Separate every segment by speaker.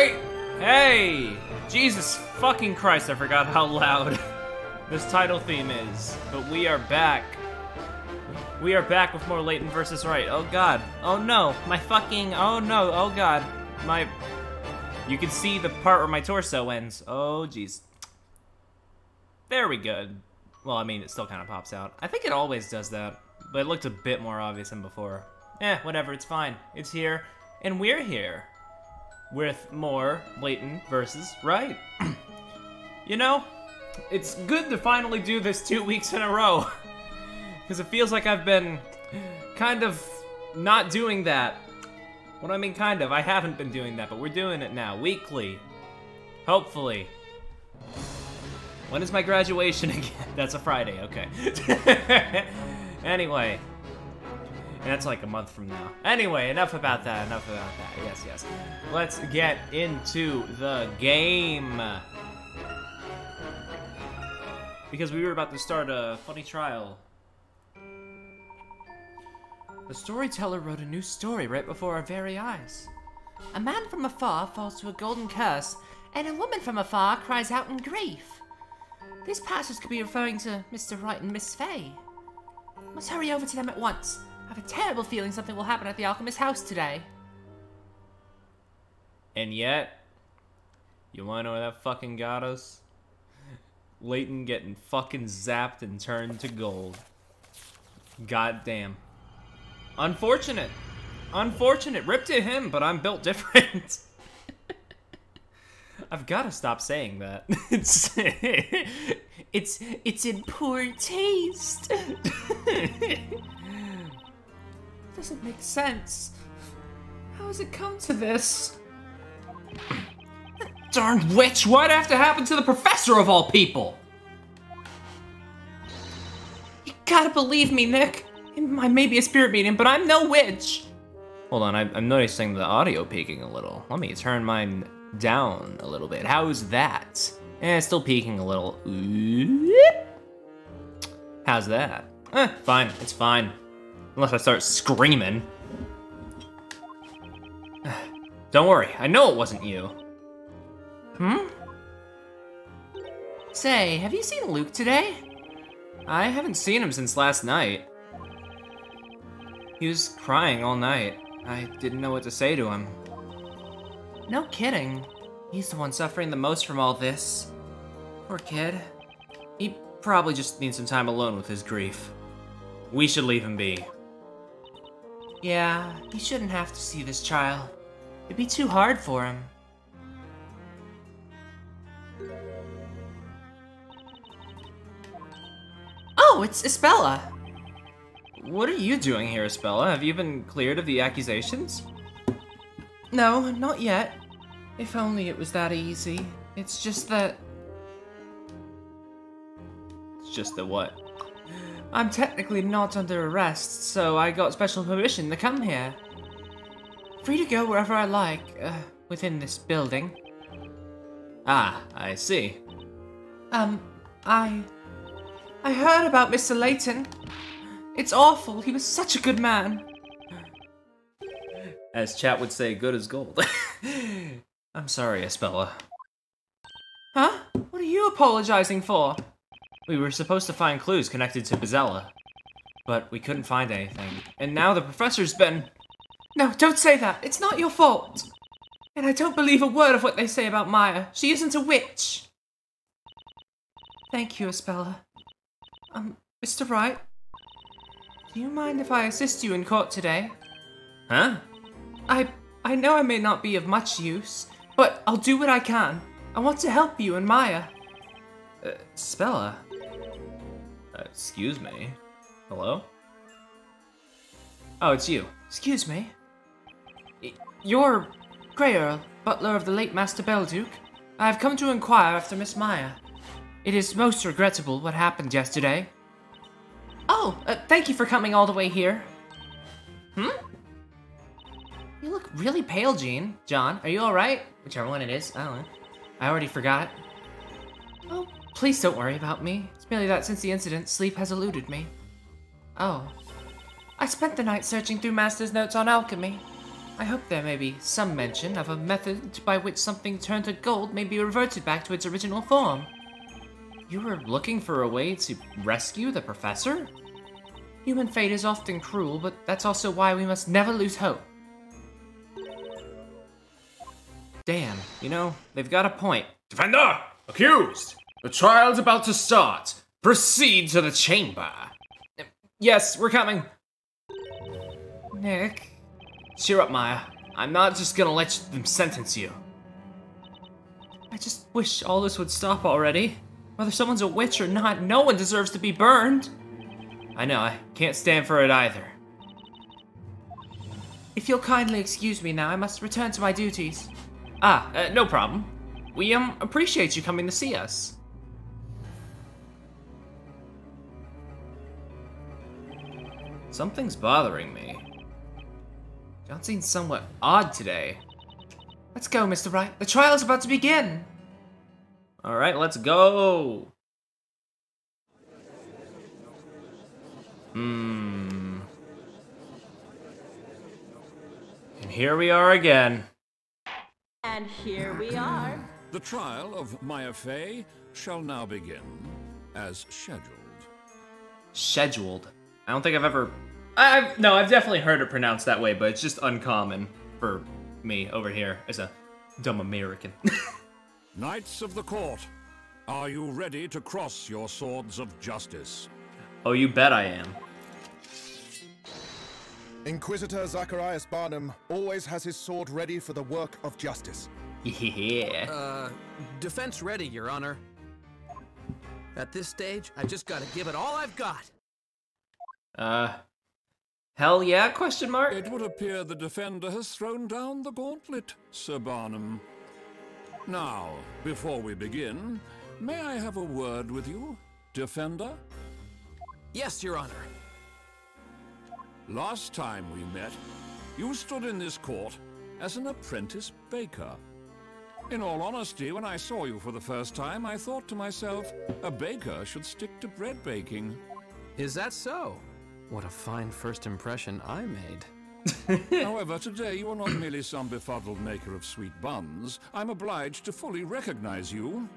Speaker 1: Right? Hey! Jesus fucking Christ, I forgot how loud this title theme is. But we are back. We are back with more Layton versus Wright. Oh god. Oh no. My fucking... Oh no. Oh god. My... You can see the part where my torso ends. Oh jeez. There we go. Well, I mean, it still kind of pops out. I think it always does that. But it looked a bit more obvious than before. Whatever. It's fine. It's here. And we're here. With more Layton versus Wright. You know, it's good to finally do this 2 weeks in a row. Because it feels like I've been kind of not doing that. What do I mean kind of? I haven't been doing that, but we're doing it now, weekly. Hopefully. When is my graduation again? That's a Friday, okay. Anyway. And that's like a month from now. Anyway, enough about that, yes, yes. Let's get into the game. Because we were about to start a funny trial. The storyteller wrote a new story right before our very eyes. A man from afar falls to a golden curse, and a woman from afar cries out in grief. This passage could be referring to Mr. Wright and Miss Fay. Must hurry over to them at once. I have a terrible feeling something will happen at the alchemist's house today. And yet, you wanna know where that fucking got us? Layton getting fucking zapped and turned to gold. God damn. Unfortunate. Unfortunate. Rip to him, but I'm built different. I've gotta stop saying that. It's in poor taste. Doesn't make sense. How has it come to this? Darn witch! Why'd it have to happen to the professor of all people? You gotta believe me, Nick. I may be a spirit medium, but I'm no witch. Hold on, I'm noticing the audio peaking a little. Let me turn mine down a little bit. How's that? It's still peaking a little. How's that? Fine, it's fine. Unless I start screaming. Don't worry, I know it wasn't you. Say, have you seen Luke today? I haven't seen him since last night. He was crying all night. I didn't know what to say to him. No kidding. He's the one suffering the most from all this. Poor kid. He probably just needs some time alone with his grief. We should leave him be. Yeah, he shouldn't have to see this trial. It'd be too hard for him. Oh, it's Isabella! What are you doing here, Isabella? Have you been cleared of the accusations? No, not yet. If only it was that easy. It's just that... It's just that what? I'm technically not under arrest, so I got special permission to come here. Free to go wherever I like, within this building. Ah, I see. I heard about Mr. Layton. It's awful, he was such a good man. As chat would say, good as gold. I'm sorry, Isabella. Huh? What are you apologizing for? We were supposed to find clues connected to Bizella, but we couldn't find anything. And now the professor's been... No, don't say that. It's not your fault. And I don't believe a word of what they say about Maya. She isn't a witch. Thank you, Isabella. Mr. Wright, do you mind if I assist you in court today? Huh? I know I may not be of much use, but I'll do what I can. I want to help you and Maya. Isabella? Excuse me? Hello? Oh, it's you. Excuse me? You're Grey Earl, butler of the late Master Belduke. I have come to inquire after Miss Maya. It is most regrettable what happened yesterday. Oh, thank you for coming all the way here. You look really pale, John, are you alright? Whichever one it is, I don't know. I already forgot. Oh, please don't worry about me. It's merely that since the incident, sleep has eluded me. Oh. I spent the night searching through Master's notes on alchemy. I hope there may be some mention of a method by which something turned to gold may be reverted back to its original form. You were looking for a way to rescue the professor? Human fate is often cruel, but that's also why we must never lose hope. Damn, you know, they've got a point. Defender! Accused! The trial's about to start. Proceed to the chamber. Yes, we're coming. Nick. Cheer up, Maya. I'm not just gonna let them sentence you. I just wish all this would stop already. Whether someone's a witch or not, no one deserves to be burned. I know, I can't stand for it either. If you'll kindly excuse me now, I must return to my duties. No problem. We, appreciate you coming to see us. Something's bothering me. John seems somewhat odd today. Let's go, Mr. Wright. The trial's about to begin. Alright, let's go. And here we are again.
Speaker 2: And here we are.
Speaker 3: The trial of Maya Fey shall now begin, as scheduled.
Speaker 1: Scheduled? I don't think I've ever... No, I've definitely heard it pronounced that way, but it's just uncommon for me over here as a dumb American.
Speaker 3: Knights of the court, are you ready to cross your swords of justice?
Speaker 1: Oh, you bet I am.
Speaker 4: Inquisitor Zacharias Barnum always has his sword ready for the work of justice.
Speaker 1: Yeah.
Speaker 5: Defense ready, Your Honor. At this stage, I just gotta give it all I've got.
Speaker 1: Hell yeah, question mark?
Speaker 3: It would appear the defender has thrown down the gauntlet, Sir Barnum. Now, before we begin, may I have a word with you, defender?
Speaker 5: Yes, Your Honor.
Speaker 3: Last time we met, you stood in this court as an apprentice baker. In all honesty, when I saw you for the first time, I thought to myself, a baker should stick to bread baking.
Speaker 5: Is that so? What a fine first impression I made.
Speaker 3: However, today you are not merely some befuddled maker of sweet buns. I'm obliged to fully recognize you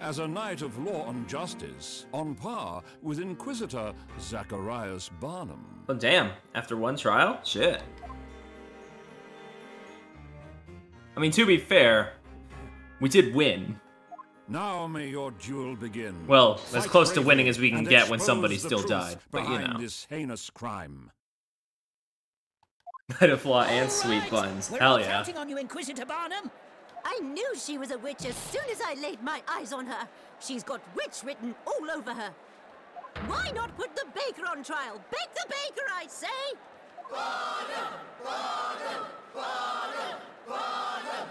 Speaker 3: as a knight of law and justice, on par with Inquisitor Zacharias Barnum.
Speaker 1: Oh, damn. After one trial? Shit. I mean, to be fair, we did win.
Speaker 3: Now may your duel begin.
Speaker 1: Well, as
Speaker 3: Fight
Speaker 1: close to
Speaker 3: bravely
Speaker 1: winning as we can
Speaker 3: and
Speaker 1: get when
Speaker 3: expose
Speaker 1: somebody
Speaker 3: the
Speaker 1: still
Speaker 3: truth
Speaker 1: died, but you
Speaker 3: behind
Speaker 1: know.
Speaker 3: this heinous crime.
Speaker 1: Knight of Law and sweet buns.
Speaker 6: We're
Speaker 1: Hell
Speaker 6: all
Speaker 1: yeah.
Speaker 6: counting on you, Inquisitor Barnum. I knew she was a witch as soon as I laid my eyes on her. She's got witch written all over her. Why not put the baker on trial? Bake the baker, I say! Barnum! Barnum! Barnum! Barnum!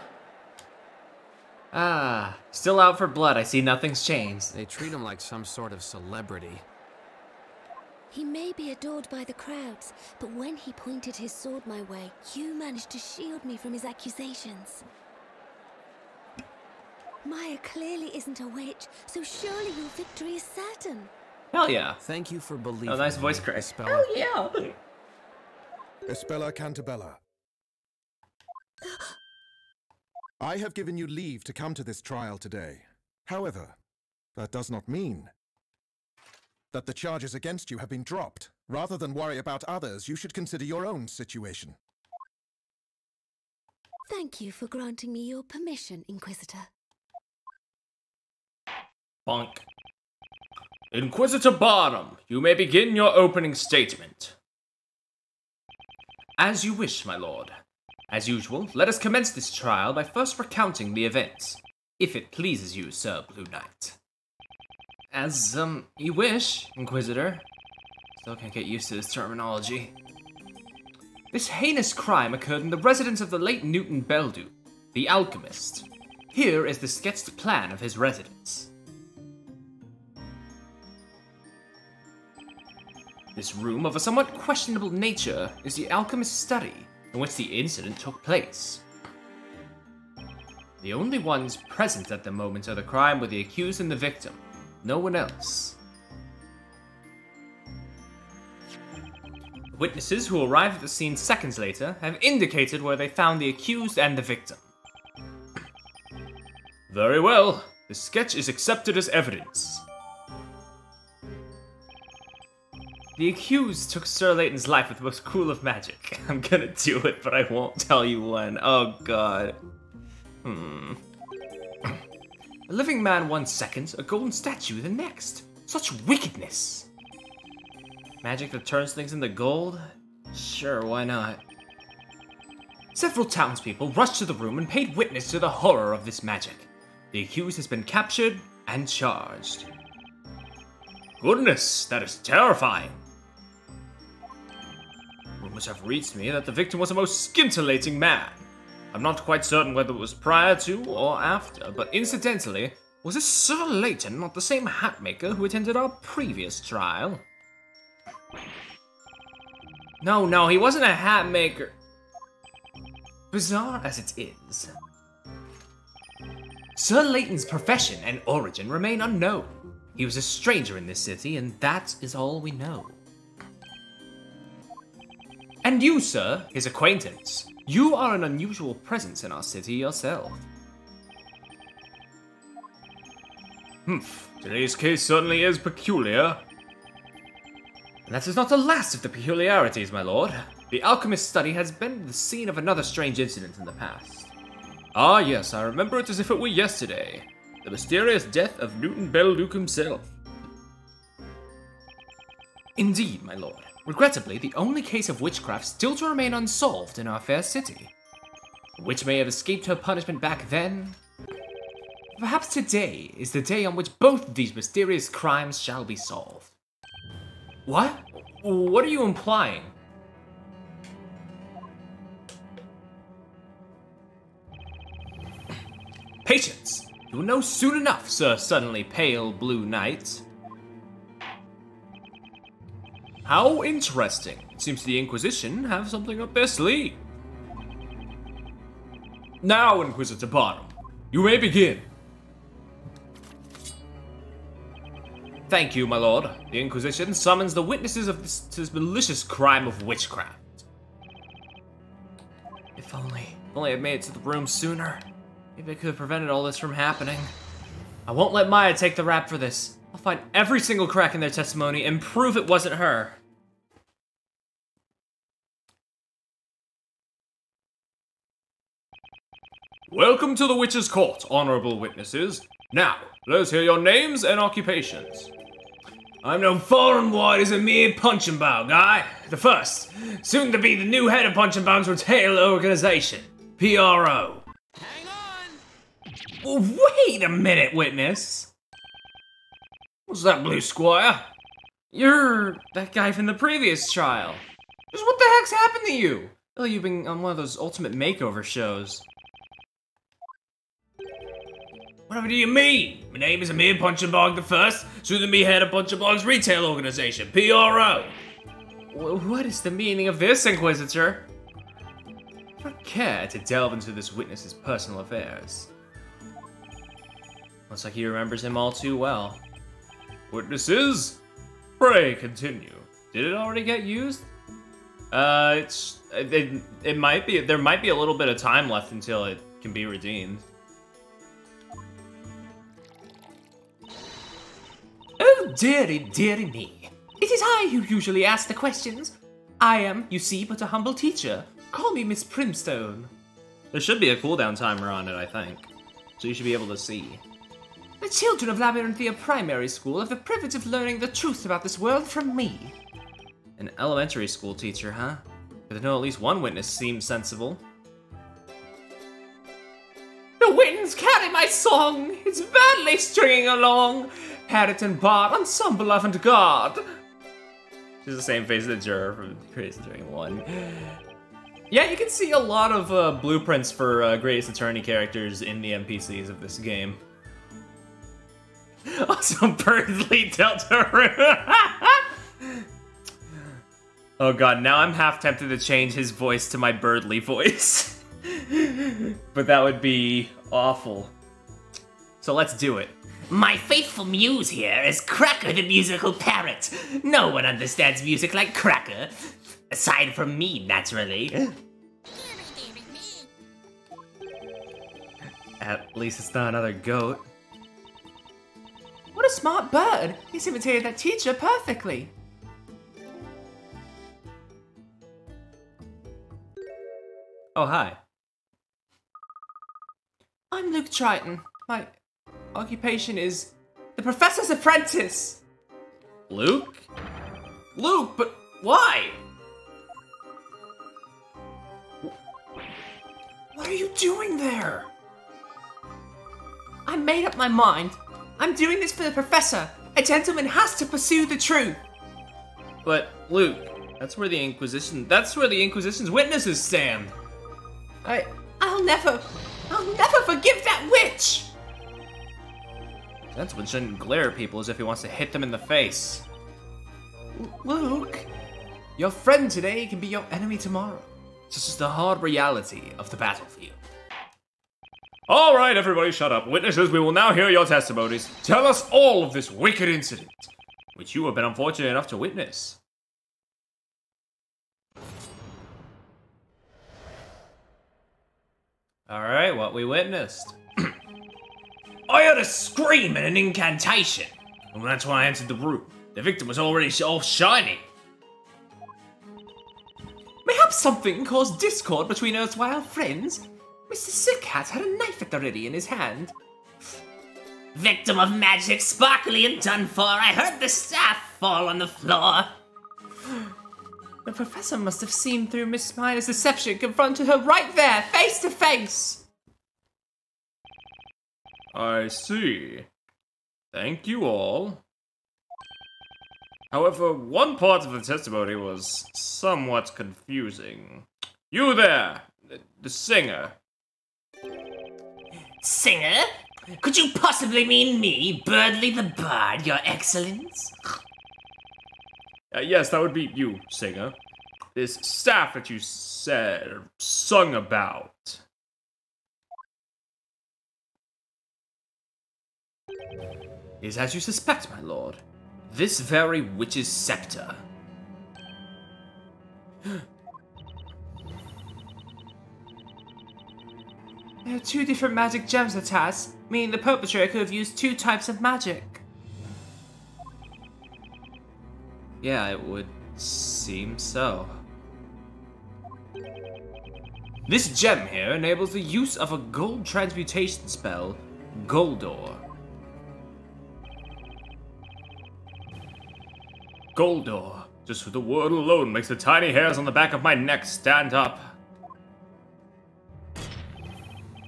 Speaker 1: Ah, still out for blood. I see nothing's changed.
Speaker 5: They treat him like some sort of celebrity.
Speaker 7: He may be adored by the crowds, but when he pointed his sword my way, you managed to shield me from his accusations. Maya clearly isn't a witch, so surely your victory is certain.
Speaker 1: Hell yeah.
Speaker 5: Thank you for believing.
Speaker 1: Oh, nice voice
Speaker 5: me,
Speaker 1: crack.
Speaker 5: Espella.
Speaker 1: Hell yeah.
Speaker 4: Espella Cantabella. I have given you leave to come to this trial today. However, that does not mean that the charges against you have been dropped. Rather than worry about others, you should consider your own situation.
Speaker 7: Thank you for granting me your permission, Inquisitor.
Speaker 1: Bonk. Inquisitor Barnum, you may begin your opening statement. As you wish, my lord. As usual, let us commence this trial by first recounting the events, if it pleases you, Sir Blue Knight. As, you wish, Inquisitor. Still can't get used to this terminology. This heinous crime occurred in the residence of the late Newton Bellew, the alchemist. Here is the sketched plan of his residence. This room, of a somewhat questionable nature, is the alchemist's study, in which the incident took place. The only ones present at the moment of the crime were the accused and the victim. No one else. Witnesses who arrived at the scene seconds later have indicated where they found the accused and the victim. Very well. The sketch is accepted as evidence. The accused took Sir Layton's life with the most cruel of magic. I'm gonna do it, but I won't tell you when. Oh god. A living man 1 second, a golden statue the next. Such wickedness. Magic that turns things into gold? Sure, why not? Several townspeople rushed to the room and paid witness to the horror of this magic. The accused has been captured and charged. Goodness, that is terrifying. Rumors have reached me that the victim was a most scintillating man. I'm not quite certain whether it was prior to or after, but incidentally, was this Sir Layton not the same hat maker who attended our previous trial? No, he wasn't a hat maker. Bizarre as it is, Sir Layton's profession and origin remain unknown. He was a stranger in this city, and that is all we know. And you, sir, his acquaintance, you are an unusual presence in our city yourself. Today's case certainly is peculiar. And that is not the last of the peculiarities, my lord. The alchemist's study has been the scene of another strange incident in the past. Ah yes, I remember it as if it were yesterday. The mysterious death of Newton Belduke himself. Indeed, my lord. Regrettably, the only case of witchcraft still to remain unsolved in our fair city. The witch may have escaped her punishment back then. Perhaps today is the day on which both of these mysterious crimes shall be solved. What? What are you implying? Patience! You will know soon enough, Sir Suddenly Pale Blue Knight. How interesting. It seems the Inquisition have something up their sleeve. Now, Inquisitor Bottom, you may begin. Thank you, my lord. The Inquisition summons the witnesses of this malicious crime of witchcraft. If only I'd made it to the room sooner. Maybe I could have prevented all this from happening. I won't let Maya take the rap for this. I'll find every single crack in their testimony and prove it wasn't her. Welcome to the Witch's Court, honorable witnesses. Now, let's hear your names and occupations. I'm known far and wide as a mere punch and bow guy. The first, soon to be the new head of Punch and Bow's retail organization, PRO.
Speaker 5: Hang on!
Speaker 1: Well, wait a minute, witness. What's that, Blue Squire? You're that guy from the previous trial. Just what the heck's happened to you? Oh, you've been on one of those ultimate makeover shows. Whatever do you mean? My name is Amir Punchenbog the First, soon to be head of Punchenbog's retail organization, PRO. What is the meaning of this, Inquisitor? I don't care to delve into this witness's personal affairs. Looks like he remembers him all too well. Witnesses, pray continue. Did it already get used? It might be. There might be a little bit of time left until it can be redeemed. Oh, dearie, dearie me. It is I who usually ask the questions. I am, you see, but a humble teacher. Call me Miss Primstone. There should be a cooldown timer on it, I think. So you should be able to see. The children of Labyrinthia Primary School have the privilege of learning the truth about this world from me. An elementary school teacher, huh? But to know at least one witness seems sensible. The wind's carry my song. It's badly stringing along. Harriton Bard, ensemble avant-garde. She's the same face as the juror from Greatest Attorney 1. Yeah, you can see a lot of blueprints for Greatest Attorney characters in the NPCs of this game. Also, Birdly Deltarune. Oh god, now I'm half tempted to change his voice to my Birdly voice. But that would be awful. So let's do it.
Speaker 8: My faithful muse here is Cracker the musical parrot. No one understands music like Cracker. Aside from me, naturally.
Speaker 1: At least it's not another goat. What a smart bird! He's imitated that teacher perfectly. Oh, hi. I'm Luke Triton. My occupation is the professor's apprentice. Luke? Luke, but why? What are you doing there? I made up my mind. I'm doing this for the professor. A gentleman has to pursue the truth. But Luke, that's where the Inquisition's witnesses stand. I'll never forgive that witch. Gentleman shouldn't glare at people as if he wants to hit them in the face. Luke, your friend today can be your enemy tomorrow. It's just the hard reality of the battlefield. All right, everybody shut up. Witnesses, we will now hear your testimonies. Tell us all of this wicked incident, which you have been unfortunate enough to witness. All right, what we witnessed. I heard a scream and an incantation, and that's when I entered the room. The victim was already all shiny. Mayhap something caused discord between erstwhile friends. Mr. Sick Hat had a knife at the ready in his hand.
Speaker 8: Victim of magic, sparkly and done for. I heard the staff fall on the floor.
Speaker 1: The professor must have seen through Miss Miner's deception, confronted her right there, face to face. I see. Thank you all. However, one part of the testimony was somewhat confusing. You there, the singer.
Speaker 8: Singer? Could you possibly mean me, Birdly the Bard, your excellence?
Speaker 1: Yes, that would be you, singer. This staff that you said, or sung about. Is as you suspect, my lord. This very witch's scepter. There are two different magic gems attached, meaning the perpetrator could have used two types of magic. Yeah, it would seem so. This gem here enables the use of a gold transmutation spell, Goldor. Goldor. Just for the word alone makes the tiny hairs on the back of my neck stand up.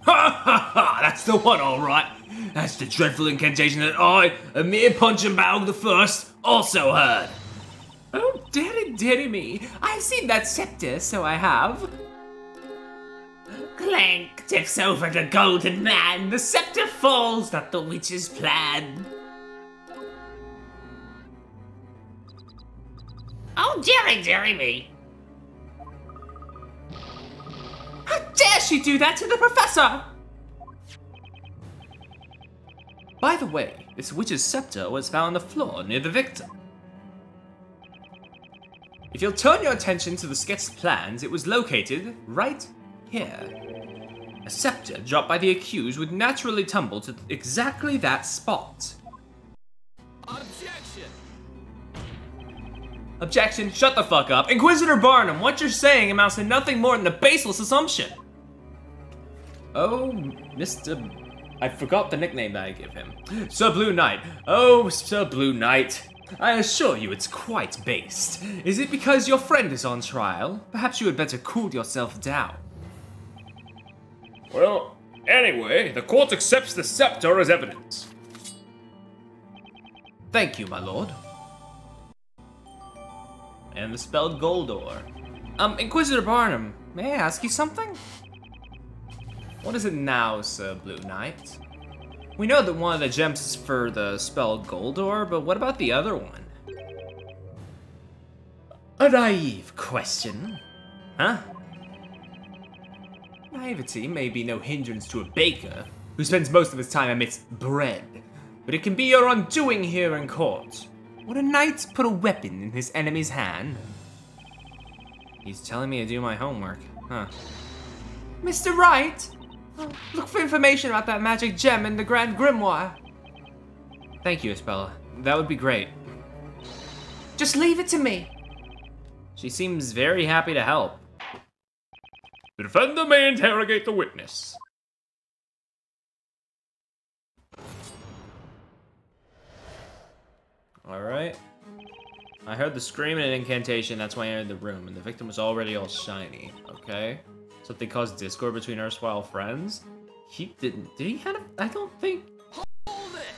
Speaker 1: Ha ha ha! That's the one, all right. That's the dreadful incantation that I, a mere Punch and Bowg the First, also heard. Oh, dearie me. I've seen that scepter, so I have.
Speaker 8: Clank tips over the golden man. The scepter falls, not the witch's plan. Oh, dearie me.
Speaker 1: How dare she do that to the professor? By the way, this witch's scepter was found on the floor near the victim. If you'll turn your attention to the sketched plans, it was located right here. A scepter dropped by the accused would naturally tumble to exactly that spot.
Speaker 5: Objection!
Speaker 1: Objection, shut the fuck up. Inquisitor Barnum, what you're saying amounts to nothing more than a baseless assumption. Oh, Mr. I forgot the nickname that I give him. Sir Blue Knight. Oh, Sir Blue Knight. I assure you it's quite based. Is it because your friend is on trial? Perhaps you had better cool yourself down. Well, anyway, the court accepts the scepter as evidence. Thank you, my lord. And the spelled Goldor. Inquisitor Barnum, may I ask you something? What is it now, Sir Blue Knight? We know that one of the gems is for the spell Goldor, but what about the other one? A naive question. Huh? Naivety may be no hindrance to a baker who spends most of his time amidst bread. but it can be your undoing here in court. Would a knight put a weapon in his enemy's hand? He's telling me to do my homework, huh? Mr. Wright! Look for information about that magic gem in the Grand Grimoire. Thank you, Isabella. That would be great. Just leave it to me. She seems very happy to help. The defender may interrogate the witness. Alright. I heard the scream and an incantation, that's why I entered the room, and the victim was already all shiny. Okay. Something caused discord between erstwhile friends? He didn't. Did he have? I don't think.
Speaker 5: Hold it!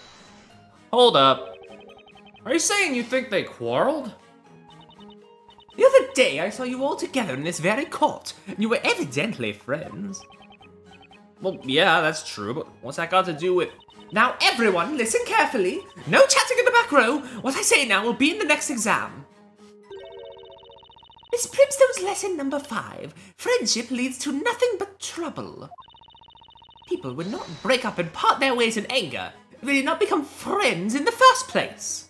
Speaker 1: Hold up. Are you saying you think they quarreled? The other day I saw you all together in this very court, and you were evidently friends. Well, yeah, that's true, but what's that got to do with... Now everyone, listen carefully. No chatting in the back row. What I say now will be in the next exam. Miss Primstone's lesson number 5. Friendship leads to nothing but trouble. People would not break up and part their ways in anger if they did not become friends in the first place.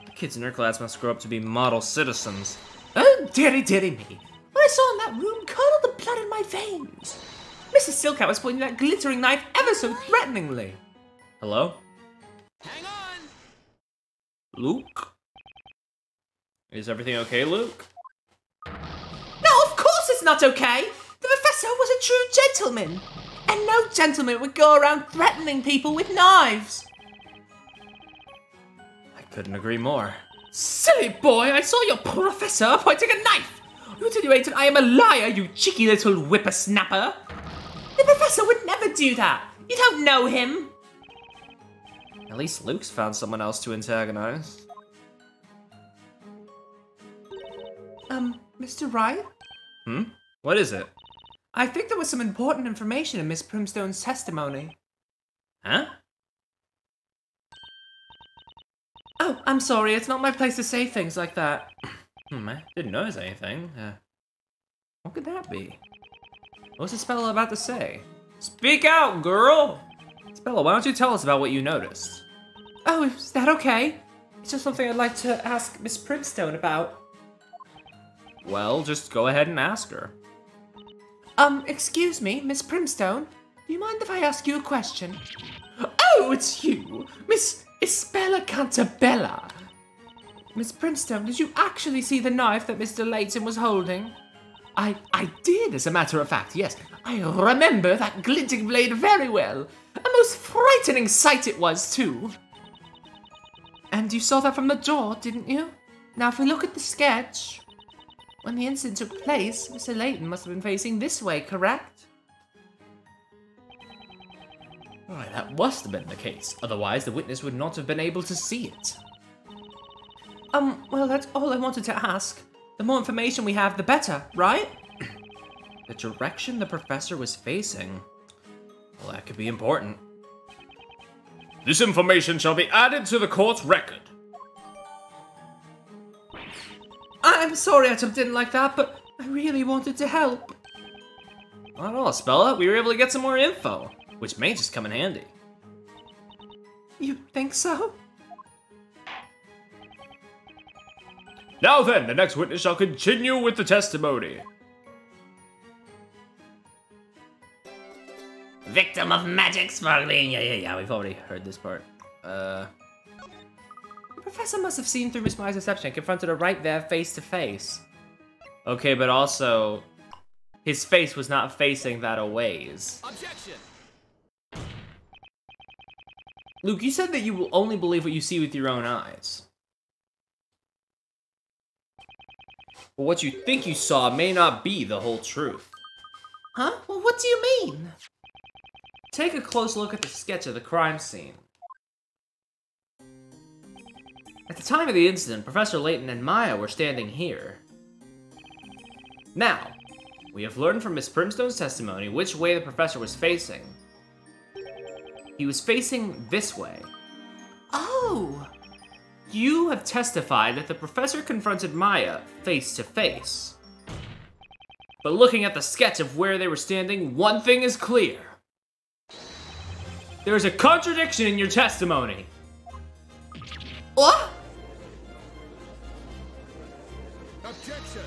Speaker 1: The kids in her class must grow up to be model citizens. Oh, dearie, dearie me. What I saw in that room curdled the blood in my veins. Mrs. Silcow was pointing that glittering knife ever so threateningly. Hello?
Speaker 5: Hang on!
Speaker 1: Luke? Is everything okay, Luke?
Speaker 9: No, of course it's not okay! The professor was a true gentleman! And no gentleman would go around threatening people with knives!
Speaker 1: I couldn't agree more.
Speaker 9: Silly boy, I saw your professor pointing a knife! You insinuated I am a liar, you cheeky little whippersnapper! The professor would never do that! You don't know him!
Speaker 1: At least Luke's found someone else to antagonize.
Speaker 9: Mr. Wright?
Speaker 1: What is it?
Speaker 9: I think there was some important information in Miss Primstone's testimony.
Speaker 1: Huh?
Speaker 9: Oh, I'm sorry, it's not my place to say things like that.
Speaker 1: I didn't notice anything. What could that be? What's Isabella about to say? Speak out, girl! Isabella, why don't you tell us about what you noticed?
Speaker 9: Oh, is that okay? It's just something I'd like to ask Miss Primstone about.
Speaker 1: Well, just go ahead and ask her.
Speaker 9: Excuse me, Miss Primstone? Do you mind if I ask you a question? Oh, it's you! Miss Isabella Cantabella! Miss Primstone, did you actually see the knife that Mr. Layton was holding? I did, as a matter of fact, yes. I remember that glinting blade very well. A most frightening sight it was, too. And you saw that from the door, didn't you? Now, if we look at the sketch... When the incident took place, Mr. Layton must have been facing this way, correct?
Speaker 1: Why, that must have been the case. Otherwise, the witness would not have been able to see it.
Speaker 9: Well, that's all I wanted to ask. The more information we have, the better, right?
Speaker 1: The direction the professor was facing. Well, that could be important. This information shall be added to the court's record.
Speaker 9: I'm sorry I jumped in like that, but I really wanted to help.
Speaker 1: Not at all, Spella. We were able to get some more info, which may just come in handy.
Speaker 9: You think so?
Speaker 1: Now then, the next witness shall continue with the testimony.
Speaker 8: Victim of magic smuggling.
Speaker 1: Yeah, we've already heard this part.
Speaker 9: The professor must have seen through Miss Meyer's deception and confronted her right there, face to face.
Speaker 1: Okay, but also, his face was not facing that a ways.
Speaker 5: Objection!
Speaker 1: Luke, you said that you will only believe what you see with your own eyes. But what you think you saw may not be the whole truth.
Speaker 9: Huh? Well, what do you mean?
Speaker 1: Take a close look at the sketch of the crime scene. At the time of the incident, Professor Layton and Maya were standing here. Now, we have learned from Miss Primstone's testimony which way the professor was facing. He was facing this way.
Speaker 9: Oh!
Speaker 1: You have testified that the professor confronted Maya face to face. But looking at the sketch of where they were standing, one thing is clear. There is a contradiction in your testimony.
Speaker 9: What?
Speaker 4: Objection!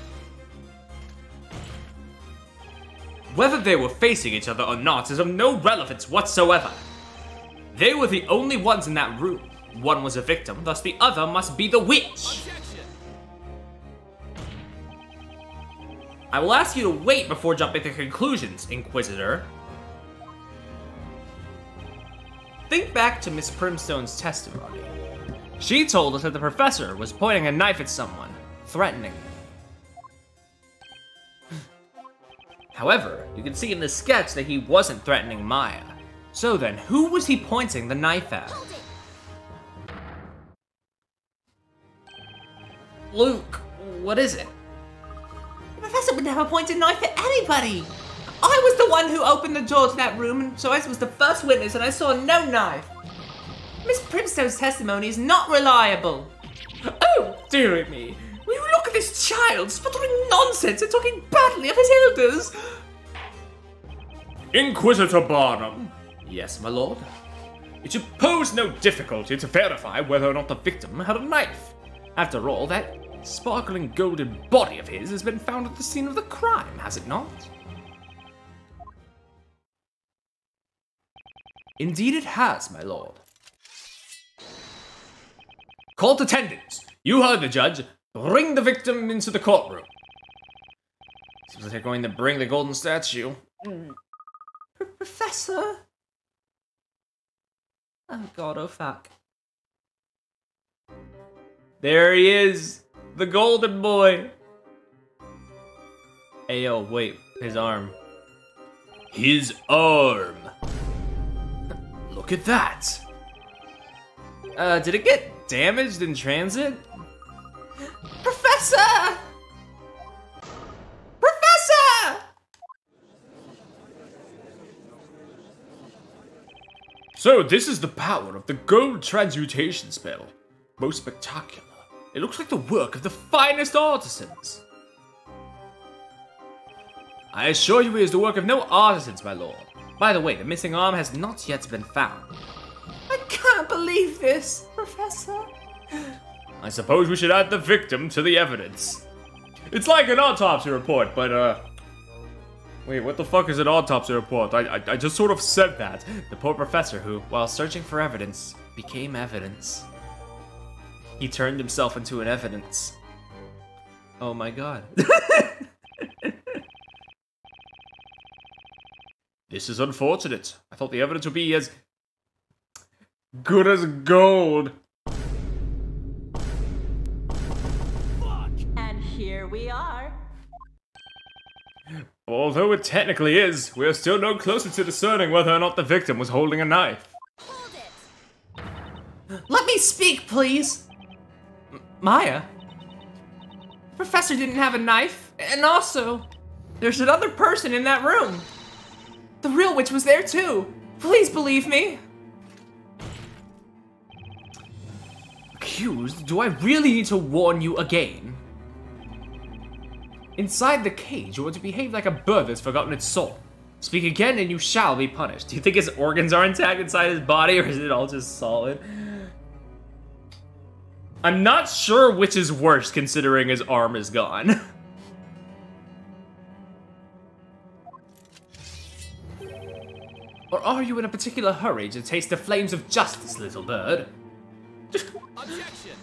Speaker 1: Whether they were facing each other or not is of no relevance whatsoever. They were the only ones in that room. One was a victim, thus the other must be the witch. I will ask you to wait before jumping to conclusions, Inquisitor. Think back to Miss Primstone's testimony. She told us that the professor was pointing a knife at someone, threatening. However, you can see in the sketch that he wasn't threatening Maya. So then, who was he pointing the knife at? Luke, what is it?
Speaker 9: The professor would never point a knife at anybody. I was the one who opened the door to that room, and so I was the first witness, and I saw no knife. Miss Primstone's testimony is not reliable.
Speaker 1: Oh, dearie me. Will you look at this child sputtering nonsense and talking badly of his elders? Inquisitor Barnum. Yes, my lord. It should pose no difficulty to verify whether or not the victim had a knife. After all, that sparkling golden body of his has been found at the scene of the crime, has it not? Indeed it has, my lord. Call attendants. You heard the judge. Bring the victim into the courtroom. Seems like they're going to bring the golden statue.
Speaker 9: Professor? Oh god, oh fuck.
Speaker 1: There he is, the golden boy. Hey yo, wait, his arm. His arm. Look at that. Did it get damaged in transit?
Speaker 9: Professor! Professor!
Speaker 1: So this is the power of the gold transmutation spell. Most spectacular. It looks like the work of the finest artisans. I assure you it is the work of no artisans, my lord. By the way, the missing arm has not yet been found.
Speaker 9: I can't believe this, Professor.
Speaker 1: I suppose we should add the victim to the evidence. It's like an autopsy report, but wait, what the fuck is an autopsy report? I just sort of said that. The poor professor who, while searching for evidence, became evidence. He turned himself into an evidence. Oh my god. This is unfortunate. I thought the evidence would be as good as gold.
Speaker 2: And here we are.
Speaker 1: Although it technically is, we are still no closer to discerning whether or not the victim was holding a knife.
Speaker 7: Hold it!
Speaker 9: Let me speak, please. Maya? Professor didn't have a knife, and also, there's another person in that room. The real witch was there too. Please believe me.
Speaker 1: Accused? Do I really need to warn you again? Inside the cage, you are to behave like a bird that's forgotten its soul. Speak again and you shall be punished. Do you think his organs are intact inside his body, or is it all just solid? I'm not sure which is worse, considering his arm is gone. Or are you in a particular hurry to taste the flames of justice, little bird?
Speaker 5: Objection!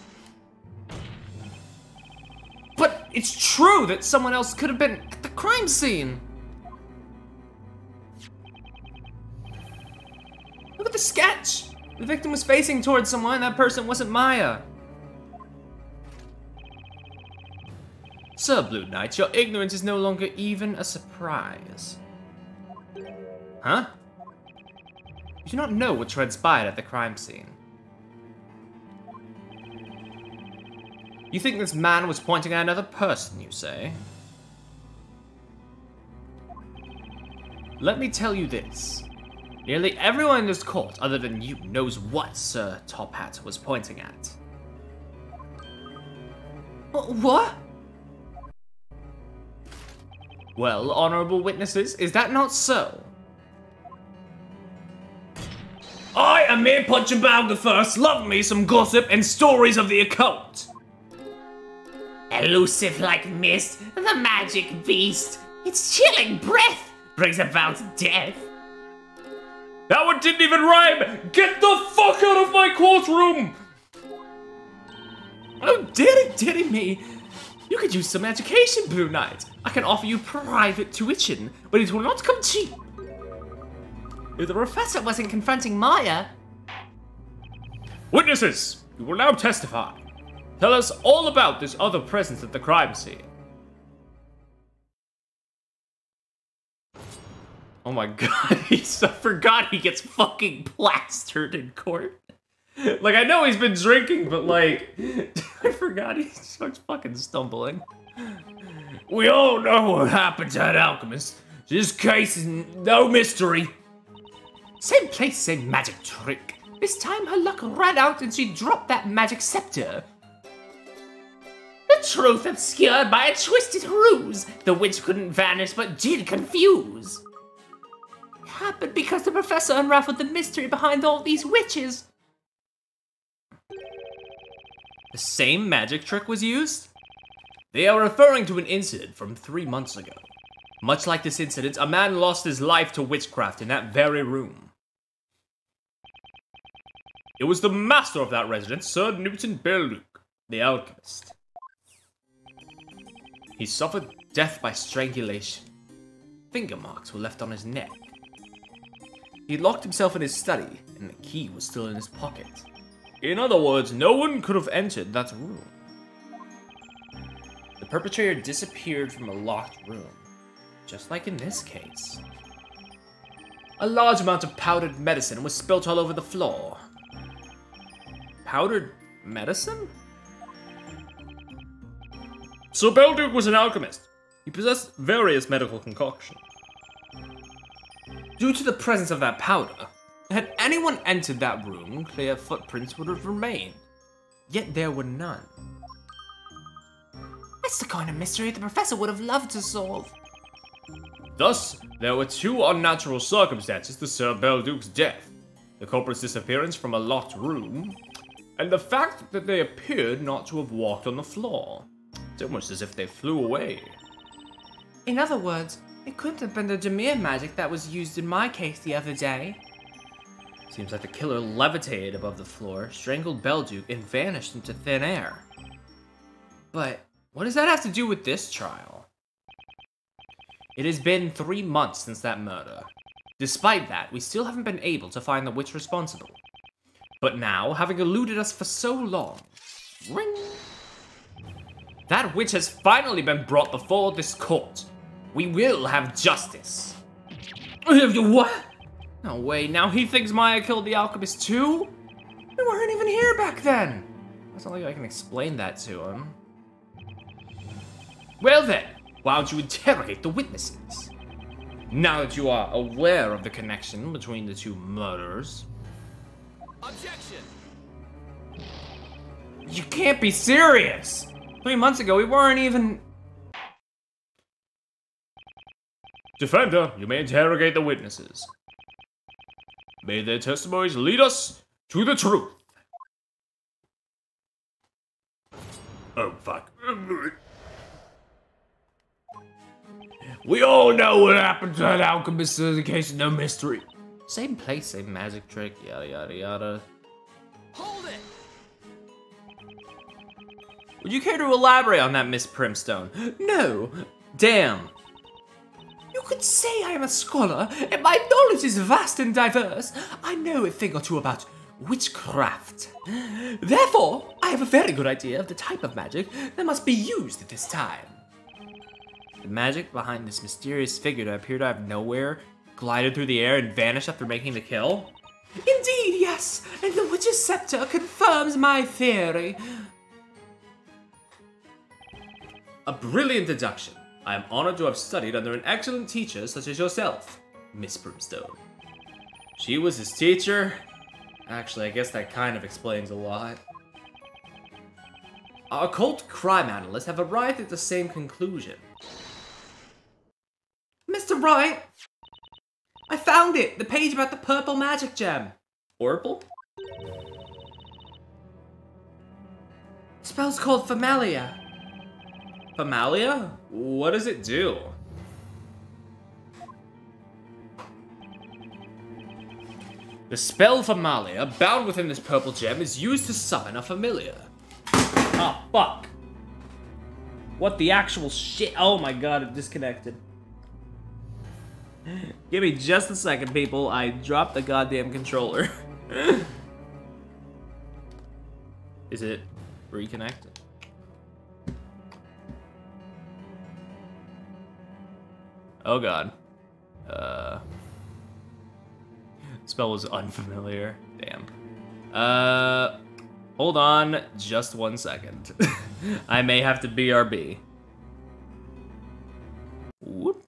Speaker 1: But it's true that someone else could have been at the crime scene. Look at the sketch. The victim was facing towards someone, and that person wasn't Maya. Sir Blue Knight, your ignorance is no longer even a surprise. Huh? You do not know what transpired at the crime scene. You think this man was pointing at another person, you say? Let me tell you this. Nearly everyone in this court, other than you, knows what Sir Top Hat was pointing at.
Speaker 9: What?
Speaker 1: Well, honorable witnesses, is that not so? I am mere punch and bag the first. Love me some gossip and stories of the occult.
Speaker 8: Elusive like mist, the magic beast. Its chilling breath brings about death.
Speaker 1: That one didn't even rhyme! Get the fuck out of my courtroom! Oh, dearie me. You could use some education, Blue Knight. I can offer you private tuition, but it will not come cheap.
Speaker 9: If the professor wasn't confronting Maya...
Speaker 1: Witnesses, you will now testify. Tell us all about this other presence at the crime scene. Oh my god, I forgot he gets fucking plastered in court. Like, I know he's been drinking, but like, I forgot he starts fucking stumbling. We all know what happened to that alchemist. This case is no mystery.
Speaker 9: Same place, same magic trick. This time her luck ran out and she dropped that magic scepter.
Speaker 8: The truth obscured by a twisted ruse. The witch couldn't vanish but did confuse.
Speaker 9: It happened because the professor unraveled the mystery behind all these witches.
Speaker 1: The same magic trick was used? They are referring to an incident from 3 months ago. Much like this incident, a man lost his life to witchcraft in that very room. It was the master of that residence, Sir Newton Belluke, the alchemist. He suffered death by strangulation. Finger marks were left on his neck. He locked himself in his study, and the key was still in his pocket. In other words, no one could have entered that room. The perpetrator disappeared from a locked room, just like in this case. A large amount of powdered medicine was spilt all over the floor. Powdered medicine? Sir Belduke was an alchemist. He possessed various medical concoctions. Due to the presence of that powder, had anyone entered that room, clear footprints would have remained. Yet there were none.
Speaker 9: That's the kind of mystery the professor would have loved to solve.
Speaker 1: Thus, there were 2 unnatural circumstances to Sir Belduke's death. The culprit's disappearance from a locked room, and the fact that they appeared not to have walked on the floor. It's almost as if they flew away.
Speaker 9: In other words, it couldn't have been the Demir magic that was used in my case the other day.
Speaker 1: Seems like the killer levitated above the floor, strangled Belduke, and vanished into thin air. But what does that have to do with this trial? It has been 3 months since that murder. Despite that, we still haven't been able to find the witch responsible. But now, having eluded us for so long, ring! That witch has finally been brought before this court. We will have justice. What? No way, now he thinks Maya killed the alchemist too? We weren't even here back then. It's not like I can explain that to him. Well then, why don't you interrogate the witnesses? Now that you are aware of the connection between the 2 murders.
Speaker 5: Objection!
Speaker 1: You can't be serious! 3 months ago, we weren't even... Defender, you may interrogate the witnesses. May their testimonies lead us to the truth. Oh, fuck. We all know what happened to that alchemist, in the case of no mystery. Same place, same magic trick, yada yada yada.
Speaker 5: Hold it!
Speaker 1: Would you care to elaborate on that, Miss Primstone?
Speaker 9: No.
Speaker 1: Damn.
Speaker 9: You could say I am a scholar, and my knowledge is vast and diverse. I know a thing or two about witchcraft. Therefore, I have a very good idea of the type of magic that must be used at this time.
Speaker 1: The magic behind this mysterious figure that appeared out of nowhere glided through the air and vanished after making the kill?
Speaker 9: Indeed, yes, and the witch's scepter confirms my theory.
Speaker 1: A brilliant deduction. I am honored to have studied under an excellent teacher such as yourself, Miss Brimstone. She was his teacher? Actually, I guess that kind of explains a lot. Our occult crime analysts have arrived at the same conclusion.
Speaker 9: Mr. Wright, I found it! The page about the purple magic gem.
Speaker 1: Orpal?
Speaker 9: Spell's called Familia.
Speaker 1: Familia? What does it do? The spell Familia, bound within this purple gem, is used to summon a familiar. Oh, fuck. What the actual shit? Oh my god, it disconnected. Give me just a second, people. I dropped the goddamn controller. Is it reconnected? Oh god. Spell was unfamiliar. Damn. Hold on just 1 second. I may have to BRB. Whoop.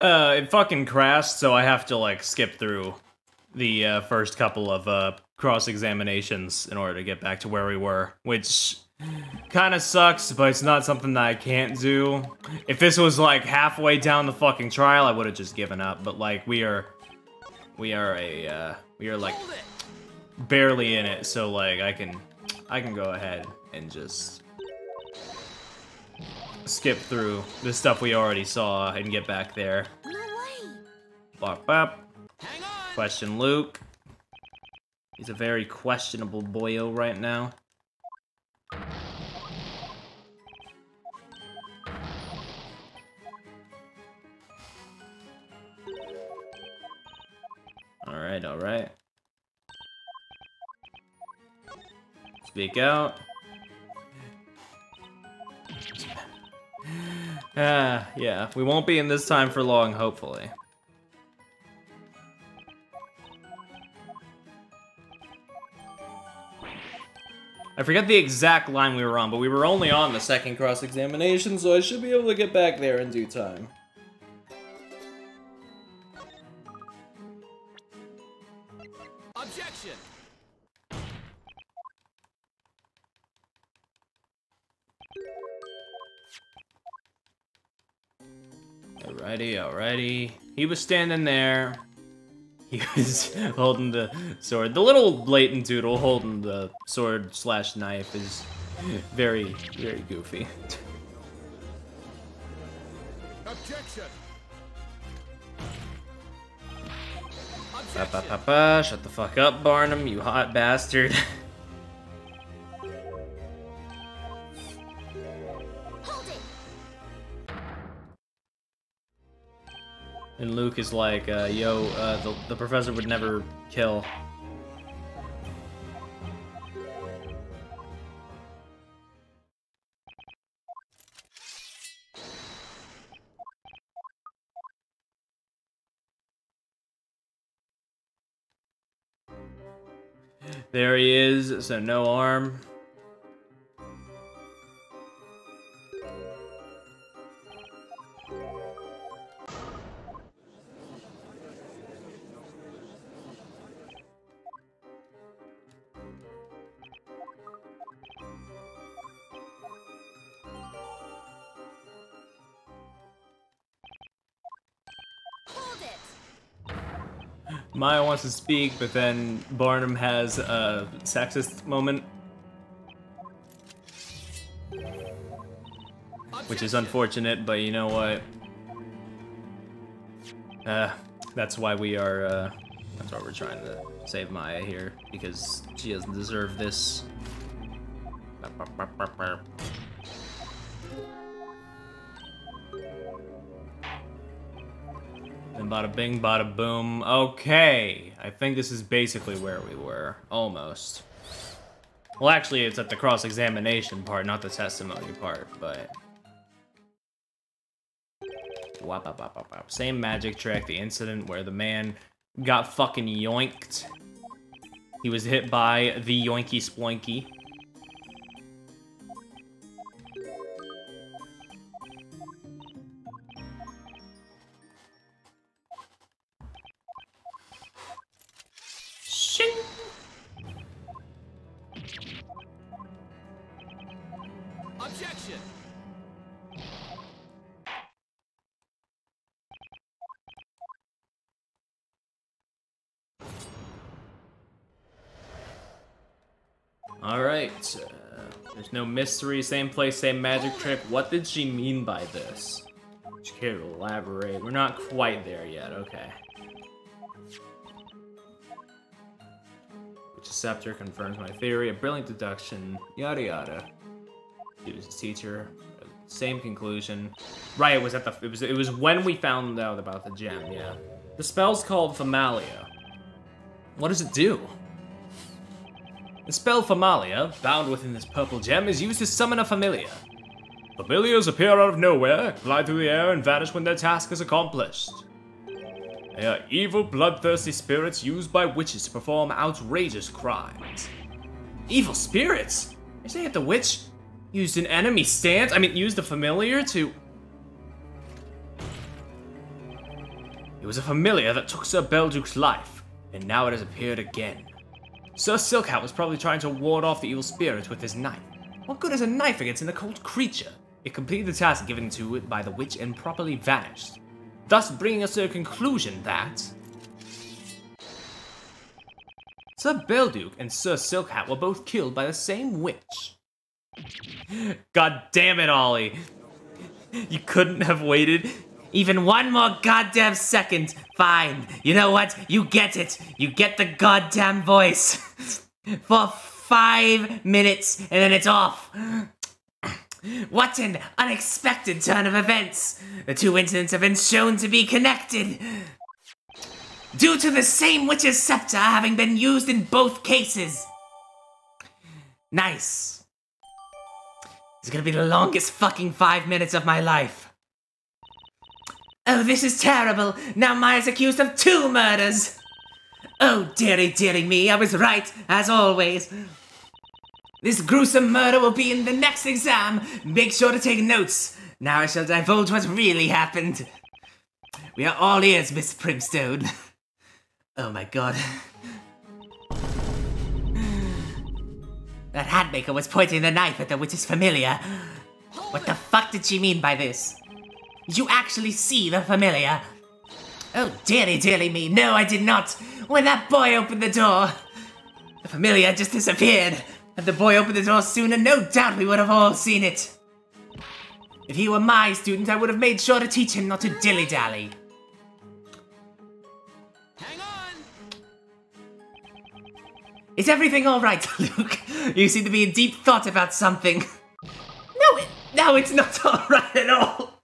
Speaker 1: It fucking crashed, so I have to, like, skip through the first couple of cross-examinations in order to get back to where we were, which Kinda sucks, but it's not something that I can't do. If this was like halfway down the fucking trial, I would have just given up. But like we are like barely in it, so like I can go ahead and just skip through the stuff we already saw and get back there.
Speaker 6: No way.
Speaker 1: Bop bop. Question Luke. He's a very questionable boyo right now. Alright, alright. Speak out. Yeah, we won't be in this time for long, hopefully. I forget the exact line we were on, but we were only on the second cross-examination, so I should be able to get back there in due time.
Speaker 5: Objection!
Speaker 1: Alrighty, alrighty. He was standing there. He was holding the sword. The little Layton doodle holding the sword slash knife is very, very goofy.
Speaker 3: Objection!
Speaker 1: Shut the fuck up, Barnum, you hot bastard. And Luke is like, the professor would never kill. There he is, so no arm. Maya wants to speak, but then Barnum has a sexist moment. Which is unfortunate, but you know what? That's why we are, that's why we're trying to save Maya here, because she doesn't deserve this. And bada bing, bada boom. Okay, I think this is basically where we were, almost. Well, actually, it's at the cross-examination part, not the testimony part, but... Wop, wop, wop, wop, wop. Same magic trick, the incident where the man got fucking yoinked. He was hit by the yoinky sploinky. Shing!
Speaker 5: Objection!
Speaker 1: Alright, there's no mystery, same place, same magic trick. What did she mean by this? She care to elaborate? We're not quite there yet, okay. Which scepter confirms my theory, a brilliant deduction, yada yada. He was his teacher, same conclusion. Right, it was at the, it was when we found out about the gem, yeah. The spell's called Familia. What does it do? The spell Familia, bound within this purple gem, is used to summon a familiar. Familiars appear out of nowhere, fly through the air, and vanish when their task is accomplished. They are evil, bloodthirsty spirits used by witches to perform outrageous crimes. Evil spirits? You're saying that the witch used an enemy stance? I mean, used a familiar to... It was a familiar that took Sir Belduke's life, and now it has appeared again. Sir Silkhat was probably trying to ward off the evil spirits with his knife. What good is a knife against an occult creature? It completed the task given to it by the witch and properly vanished, thus bringing us to a conclusion that Sir Belduke and Sir Silkhat were both killed by the same witch. God damn it, Ollie. You couldn't have waited even one more goddamn second. Fine. You know what? You get it. You get the goddamn voice. For 5 minutes, and then it's off. What an unexpected turn of events. The two incidents have been shown to be connected, due to the same witch's scepter having been used in both cases. Nice. It's gonna be the longest fucking 5 minutes of my life. Oh, this is terrible. Now Maya's accused of 2 murders. Oh, dearie, dearie me, I was right, as always. This gruesome murder will be in the next exam. Make sure to take notes. Now I shall divulge what really happened. We are all ears, Miss Primstone. Oh my god. That hatmaker was pointing the knife at the witch's familiar. What the fuck did she mean by this? Did you actually see the familiar? Oh, dearie, dearie me, no I did not. When that boy opened the door, the familiar just disappeared. Had the boy opened the door sooner, no doubt we would have all seen it. If he were my student, I would have made sure to teach him not to dilly-dally.
Speaker 5: Hang on!
Speaker 1: Is everything alright, Luke? You seem to be in deep thought about something. No, it's not alright at all.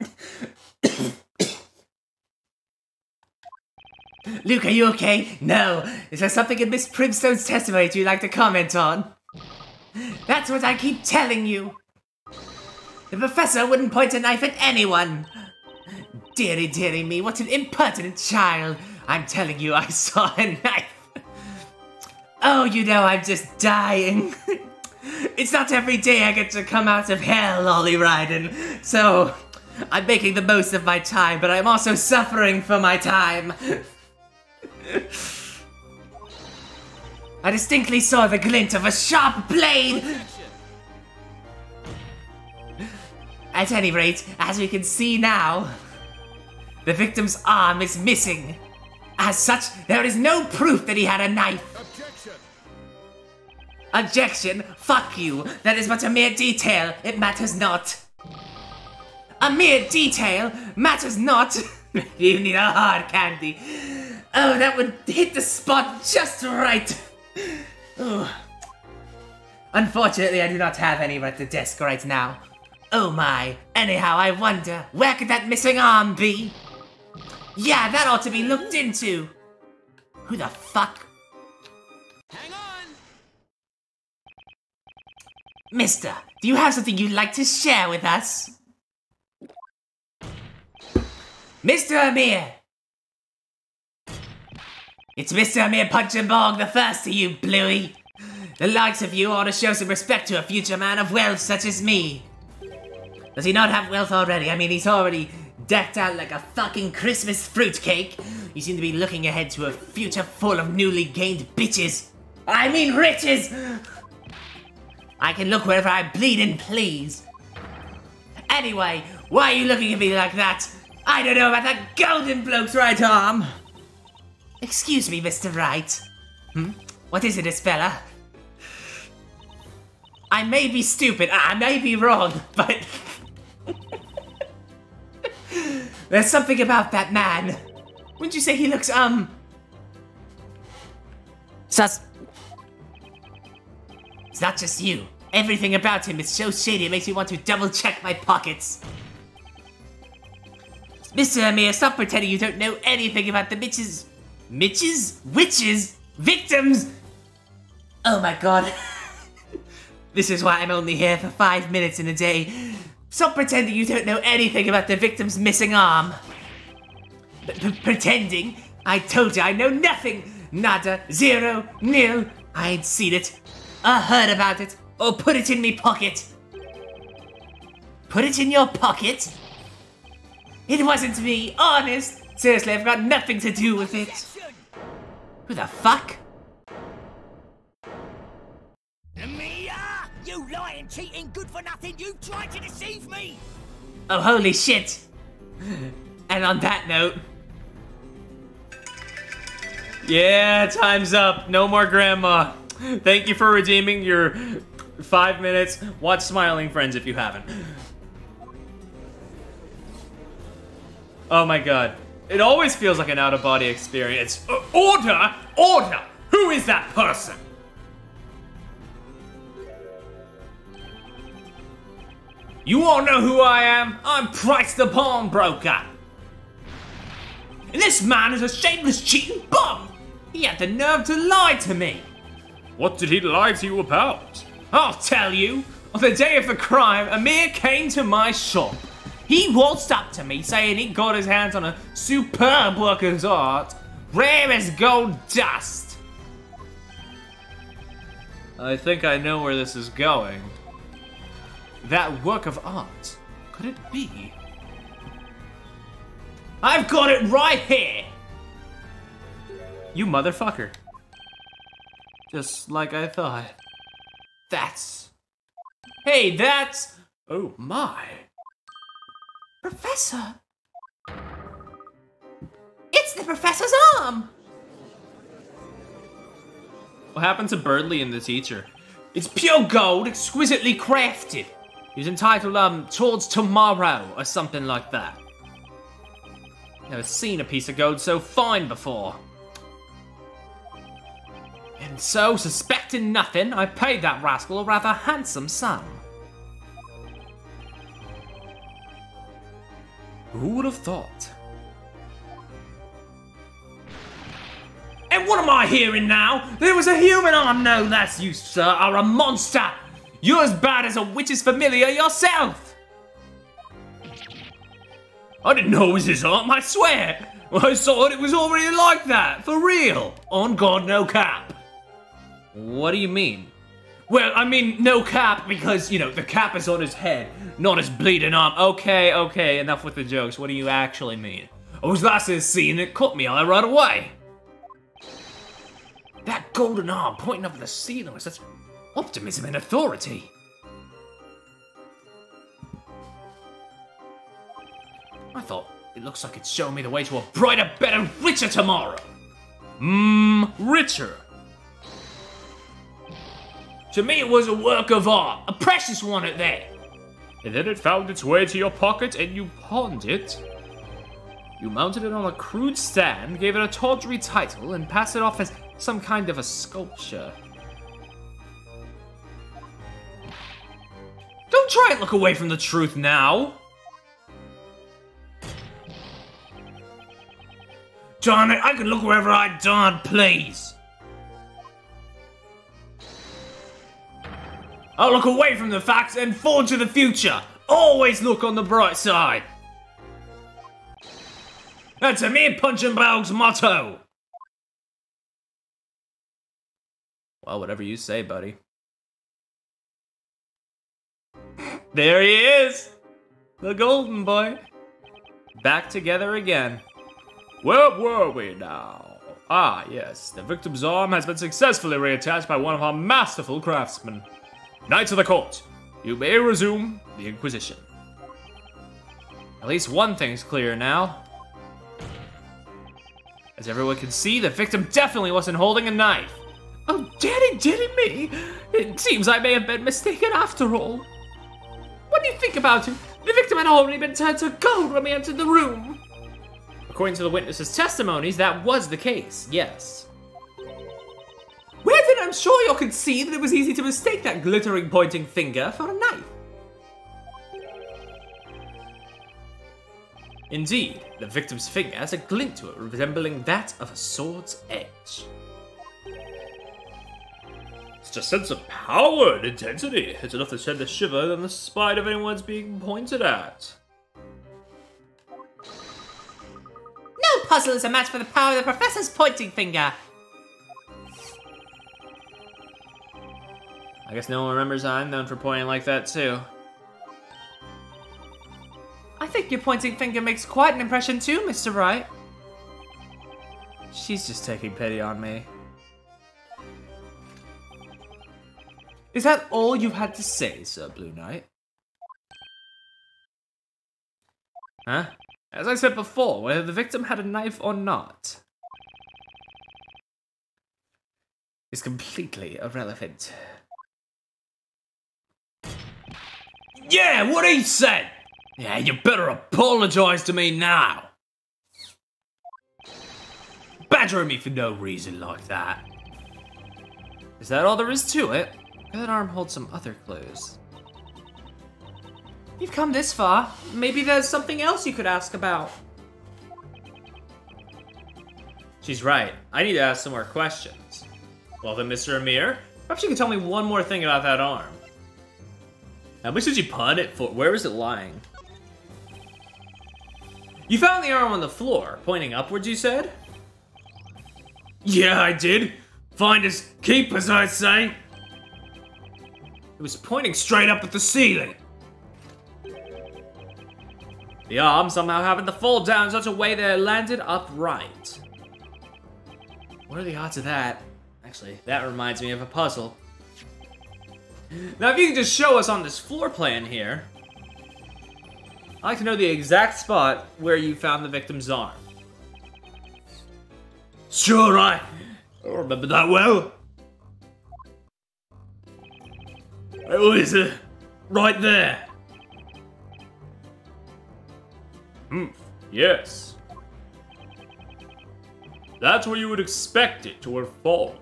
Speaker 1: Luke, are you okay? No. Is there something in Miss Primstone's testimony you'd like to comment on? That's what I keep telling you. The professor wouldn't point a knife at anyone. Dearie, dearie me, what an impertinent child. I'm telling you, I saw a knife. Oh, you know, I'm just dying. It's not every day I get to come out of hell, Ollie Ryden. So, I'm making the most of my time, but I'm also suffering for my time. I distinctly saw the glint of a sharp blade. At any rate, as we can see now, the victim's arm is missing. As such, there is no proof that he had a knife. Objection? Fuck you. That is but a mere detail. It matters not. A mere detail matters not. You need a hard candy. Oh, that would hit the spot just right. Ugh. Unfortunately, I do not have any at the desk right now. Oh my. Anyhow, I wonder, where could that missing arm be? Yeah, that ought to be looked into. Who the fuck?
Speaker 5: Hang on!
Speaker 1: Mister, do you have something you'd like to share with us? Mr. Amir! It's Mr. Amir Punch and Bog the first to you, Bluey. The likes of you ought to show some respect to a future man of wealth such as me. Does he not have wealth already? I mean, he's already decked out like a fucking Christmas fruitcake. You seem to be looking ahead to a future full of newly gained bitches. I mean riches! I can look wherever I bleed and please. Anyway, why are you looking at me like that? I don't know about that golden bloke's right arm. Excuse me, Mr. Wright. What is it, Isabella? I may be stupid, I may be wrong, but... there's something about that man. Wouldn't you say he looks, sus... It's not just you. Everything about him is so shady it makes me want to double-check my pockets. Mr. Amir, stop pretending you don't know anything about the Mitches... Mitches? Witches? Victims? Oh my god. This is why I'm only here for 5 minutes in a day. Stop pretending you don't know anything about the victim's missing arm. Pretending? I told you I know nothing. Nada, zero, nil. I ain't seen it, or heard about it, or put it in me pocket. Put it in your pocket? It wasn't me, honest. Seriously, I've got nothing to do with it. Who the fuck?
Speaker 10: Mia! You lying lying, cheating, good for nothing. You tried to deceive me.
Speaker 8: Oh, holy shit. And on that note...
Speaker 1: Yeah, time's up. No more grandma. Thank you for redeeming your 5 minutes. Watch Smiling Friends if you haven't. Oh my god. It always feels like an out-of-body experience. Order! Order! Who is that person? You all know who I am? I'm Price the pawnbroker. And this man is a shameless cheating bum. He had the nerve to lie to me.
Speaker 11: What did he lie to you about?
Speaker 1: I'll tell you. On the day of the crime, Amir came to my shop. He waltzed up to me saying he got his hands on a superb work of art, rare as gold dust. I think I know where this is going. That work of art, could it be? I've got it right here! You motherfucker. Just like I thought. That's... Hey, that's... Oh my.
Speaker 9: Professor? It's the professor's arm!
Speaker 1: What happened to Birdley and the teacher? It's pure gold, exquisitely crafted. He was entitled, Towards Tomorrow, or something like that. Never seen a piece of gold so fine before. And so, suspecting nothing, I paid that rascal a rather handsome sum. Who would have thought? And what am I hearing now? There was a human arm. No, that's you, sir, are a monster. You're as bad as a witch's familiar yourself. I didn't know it was his arm, I swear. I thought it was already like that, for real. On God, no cap. What do you mean? Well, I mean, no cap because, you know, the cap is on his head, not his bleeding arm. Okay, enough with the jokes. What do you actually mean? I was last in the scene and it caught me eye right away. That golden arm pointing up at the ceiling was such optimism and authority. I thought it looks like it's showing me the way to a brighter, better, richer tomorrow. Richer. To me, it was a work of art, a precious one at that.
Speaker 11: And then it found its way to your pocket and you pawned it?
Speaker 1: You mounted it on a crude stand, gave it a tawdry title, and passed it off as some kind of a sculpture. Don't try and look away from the truth now. Darn it, I can look wherever I darn please. I'll look away from the facts and forward to the future. Always look on the bright side. That's a mere Punch and Bog's motto. Well, whatever you say, buddy. There he is! The golden boy. Back together again.
Speaker 11: Where were we now? Ah, yes. The victim's arm has been successfully reattached by one of our masterful craftsmen. Knights of the court, you may resume the Inquisition.
Speaker 1: At least one thing's clear now. As everyone can see, the victim definitely wasn't holding a knife.
Speaker 9: Oh, dearie me! It seems I may have been mistaken after all. What do you think about it? The victim had already been turned to gold when we entered the room.
Speaker 1: According to the witnesses' testimonies, that was the case, yes.
Speaker 9: Well, then I'm sure you can see that it was easy to mistake that glittering pointing finger for a knife.
Speaker 1: Indeed, the victim's finger has a glint to it resembling that of a sword's edge.
Speaker 11: Such a sense of power and intensity. It's enough to send a shiver down the spine of anyone's being pointed at.
Speaker 9: No puzzle is a match for the power of the professor's pointing finger.
Speaker 1: I guess no one remembers I'm known for pointing like that too.
Speaker 9: I think your pointing finger makes quite an impression too, Mr. Wright.
Speaker 1: She's just taking pity on me. Is that all you had to say, Sir Blue Knight? Huh? As I said before, whether the victim had a knife or not is completely irrelevant. Yeah, what he said! Yeah, you better apologize to me now. Badgering me for no reason like that. Is that all there is to it? That arm holds some other clues. You've come this far. Maybe there's something else you could ask about. She's right. I need to ask some more questions. Well then, Mr. Amir, perhaps you can tell me one more thing about that arm. How much did you pawn it for? Where is it lying? You found the arm on the floor, pointing upwards, you said? Yeah, I did. Finders keepers, I say. It was pointing straight up at the ceiling. The arm somehow happened to fall down in such a way that it landed upright. What are the odds of that? Actually, that reminds me of a puzzle. Now, if you can just show us on this floor plan here, I'd like to know the exact spot where you found the victim's arm. Sure, I remember that well. It was right there.
Speaker 11: Yes. That's where you would expect it to have fallen.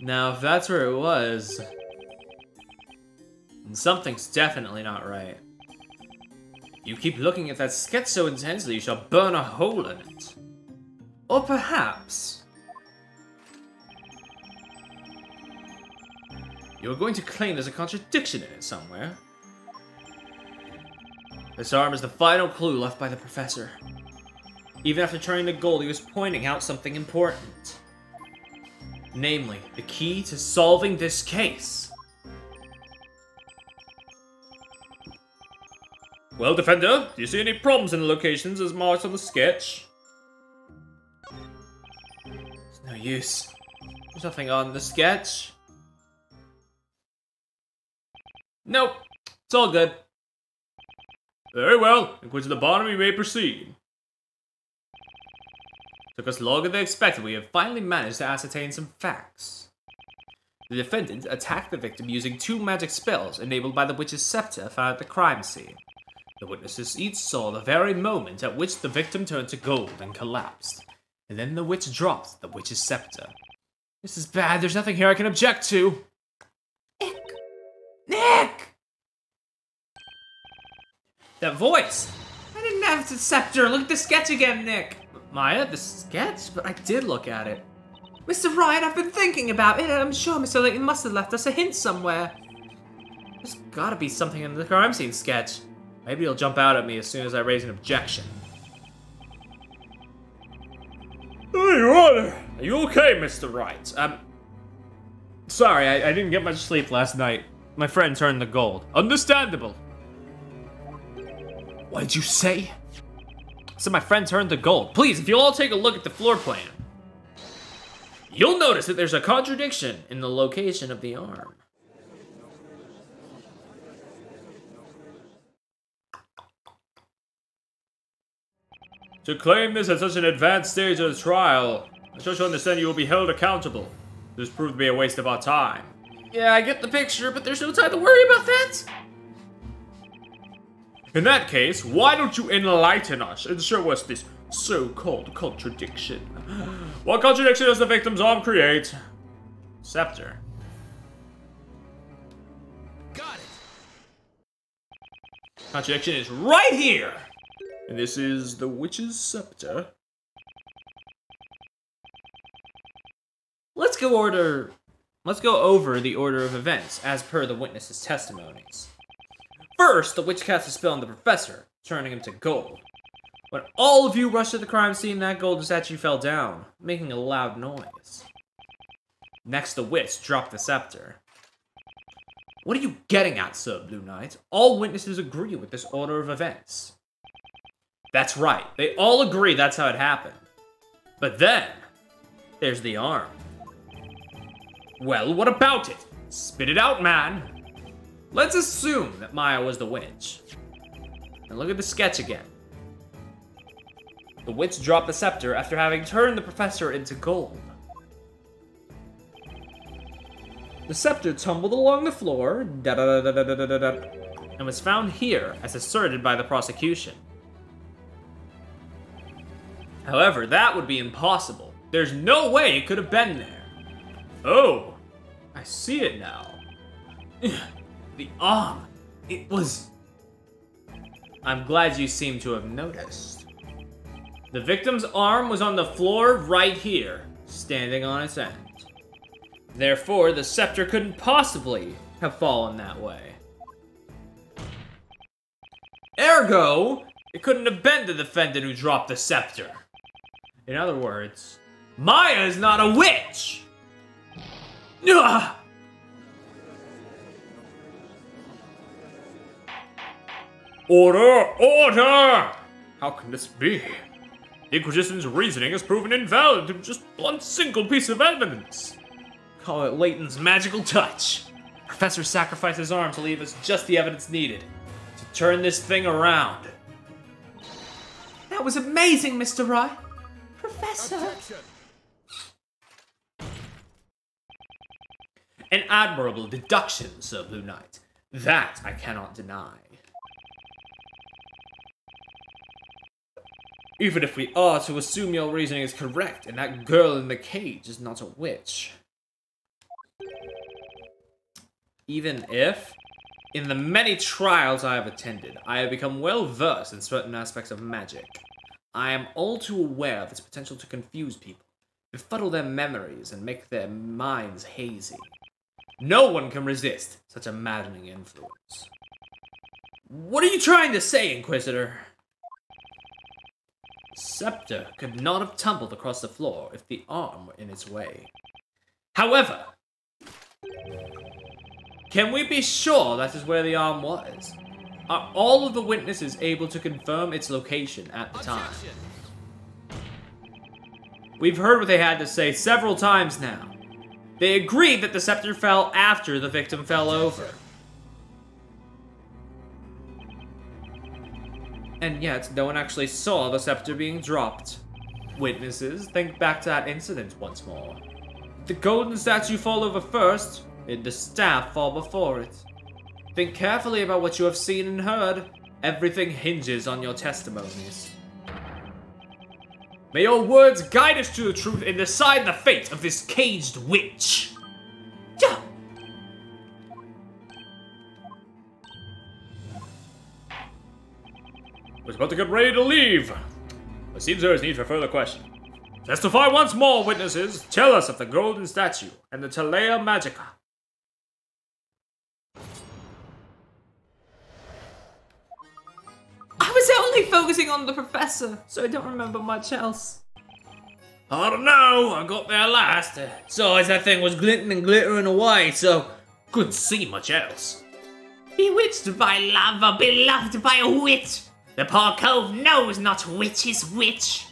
Speaker 1: Now, if that's where it was, then something's definitely not right. If you keep looking at that sketch so intensely, you shall burn a hole in it. Or perhaps you're going to claim there's a contradiction in it somewhere. This arm is the final clue left by the professor. Even after turning to gold, he was pointing out something important. Namely, the key to solving this case.
Speaker 11: Well, Defender, do you see any problems in the locations as marked on the sketch?
Speaker 1: It's no use. There's nothing on the sketch. Nope, it's all good.
Speaker 11: Very well, and to the bottom we may proceed.
Speaker 1: Took us longer than expected. We have finally managed to ascertain some facts. The defendant attacked the victim using 2 magic spells enabled by the witch's scepter found at the crime scene. The witnesses each saw the very moment at which the victim turned to gold and collapsed. And then the witch dropped the witch's scepter. This is bad. There's nothing here I can object to. Nick! That voice! I didn't have the scepter. Look at the sketch again, Nick. Maya, the sketch? But I did look at it. Mr. Wright, I've been thinking about it. I'm sure Mr. Layton must have left us a hint somewhere. There's gotta be something in the crime scene sketch. Maybe he'll jump out at me as soon as I raise an objection.
Speaker 11: Oh, Your Honor! Are you okay, Mr. Wright?
Speaker 1: Sorry, I didn't get much sleep last night. My friend turned to gold.
Speaker 11: Understandable.
Speaker 1: What did you say? So my friend turned to gold. Please, if you'll all take a look at the floor plan, you'll notice that there's a contradiction in the location of the arm.
Speaker 11: To claim this at such an advanced stage of the trial, I trust you understand you will be held accountable. This proved to be a waste of our time.
Speaker 1: Yeah, I get the picture, but there's no time to worry about that.
Speaker 11: In that case, why don't you enlighten us and show us this so-called contradiction? What contradiction does the victim's arm create?
Speaker 1: Scepter.
Speaker 5: Got it.
Speaker 1: Contradiction is right here.
Speaker 11: And this is the witch's scepter.
Speaker 1: Let's go over the order of events as per the witnesses' testimonies. First, the witch cast a spell on the professor, turning him to gold. When all of you rushed to the crime scene, that golden statue fell down, making a loud noise. Next, the witch dropped the scepter. What are you getting at, Sir Blue Knight? All witnesses agree with this order of events. That's right, they all agree that's how it happened. But then, there's the arm.
Speaker 11: Well, what about it? Spit it out, man. Let's assume that Maya was the witch. And look at the sketch again. The witch dropped the scepter after having turned the professor into gold. The scepter tumbled along the floor, and was found here, as asserted by the prosecution. However, that would be impossible. There's no way it could have been there. Oh, I see it now. The arm, it was... I'm glad you seem to have noticed. The victim's arm was on the floor right here, standing on its end. Therefore, the scepter couldn't possibly have fallen that way. Ergo, it couldn't have been the defendant who dropped the scepter. In other words, Maya is not a witch! Ugh! Order! Order! How can this be? The Inquisition's reasoning is proven invalid to just one single piece of evidence. Call it Layton's magical touch. Professor sacrificed his arm to leave us just the evidence needed to turn this thing around.
Speaker 9: That was amazing, Mr. Wright. Professor.
Speaker 4: Objection.
Speaker 11: An admirable deduction, Sir Blue Knight. That I cannot deny. Even if we are to assume your reasoning is correct and that girl in the cage is not a witch. Even if, in the many trials I have attended, I have become well versed in certain aspects of magic, I am all too aware of its potential to confuse people, befuddle their memories, and make their minds hazy. No one can resist such a maddening influence. What are you trying to say, Inquisitor? The scepter could not have tumbled across the floor if the arm were in its way. However, can we be sure that is where the arm was? Are all of the witnesses able to confirm its location at the time? We've heard what they had to say several times now. They agreed that the scepter fell after the victim fell over. And yet, no one actually saw the scepter being dropped. Witnesses, think back to that incident once more. Did the golden statue fall over first? Did the staff fall before it? Think carefully about what you have seen and heard. Everything hinges on your testimonies. May your words guide us to the truth and decide the fate of this caged witch. Yeah. We're about to get ready to leave. It seems there is need for further questioning. Testify once more, witnesses. Tell us of the golden statue and the Telea Magica.
Speaker 9: I was only focusing on the professor, so I don't remember much else.
Speaker 11: I don't know, I got there last. Besides, that thing was glinting and glittering away, so couldn't see much else.
Speaker 8: Bewitched by love or beloved by a witch. The poor cove knows not which is which.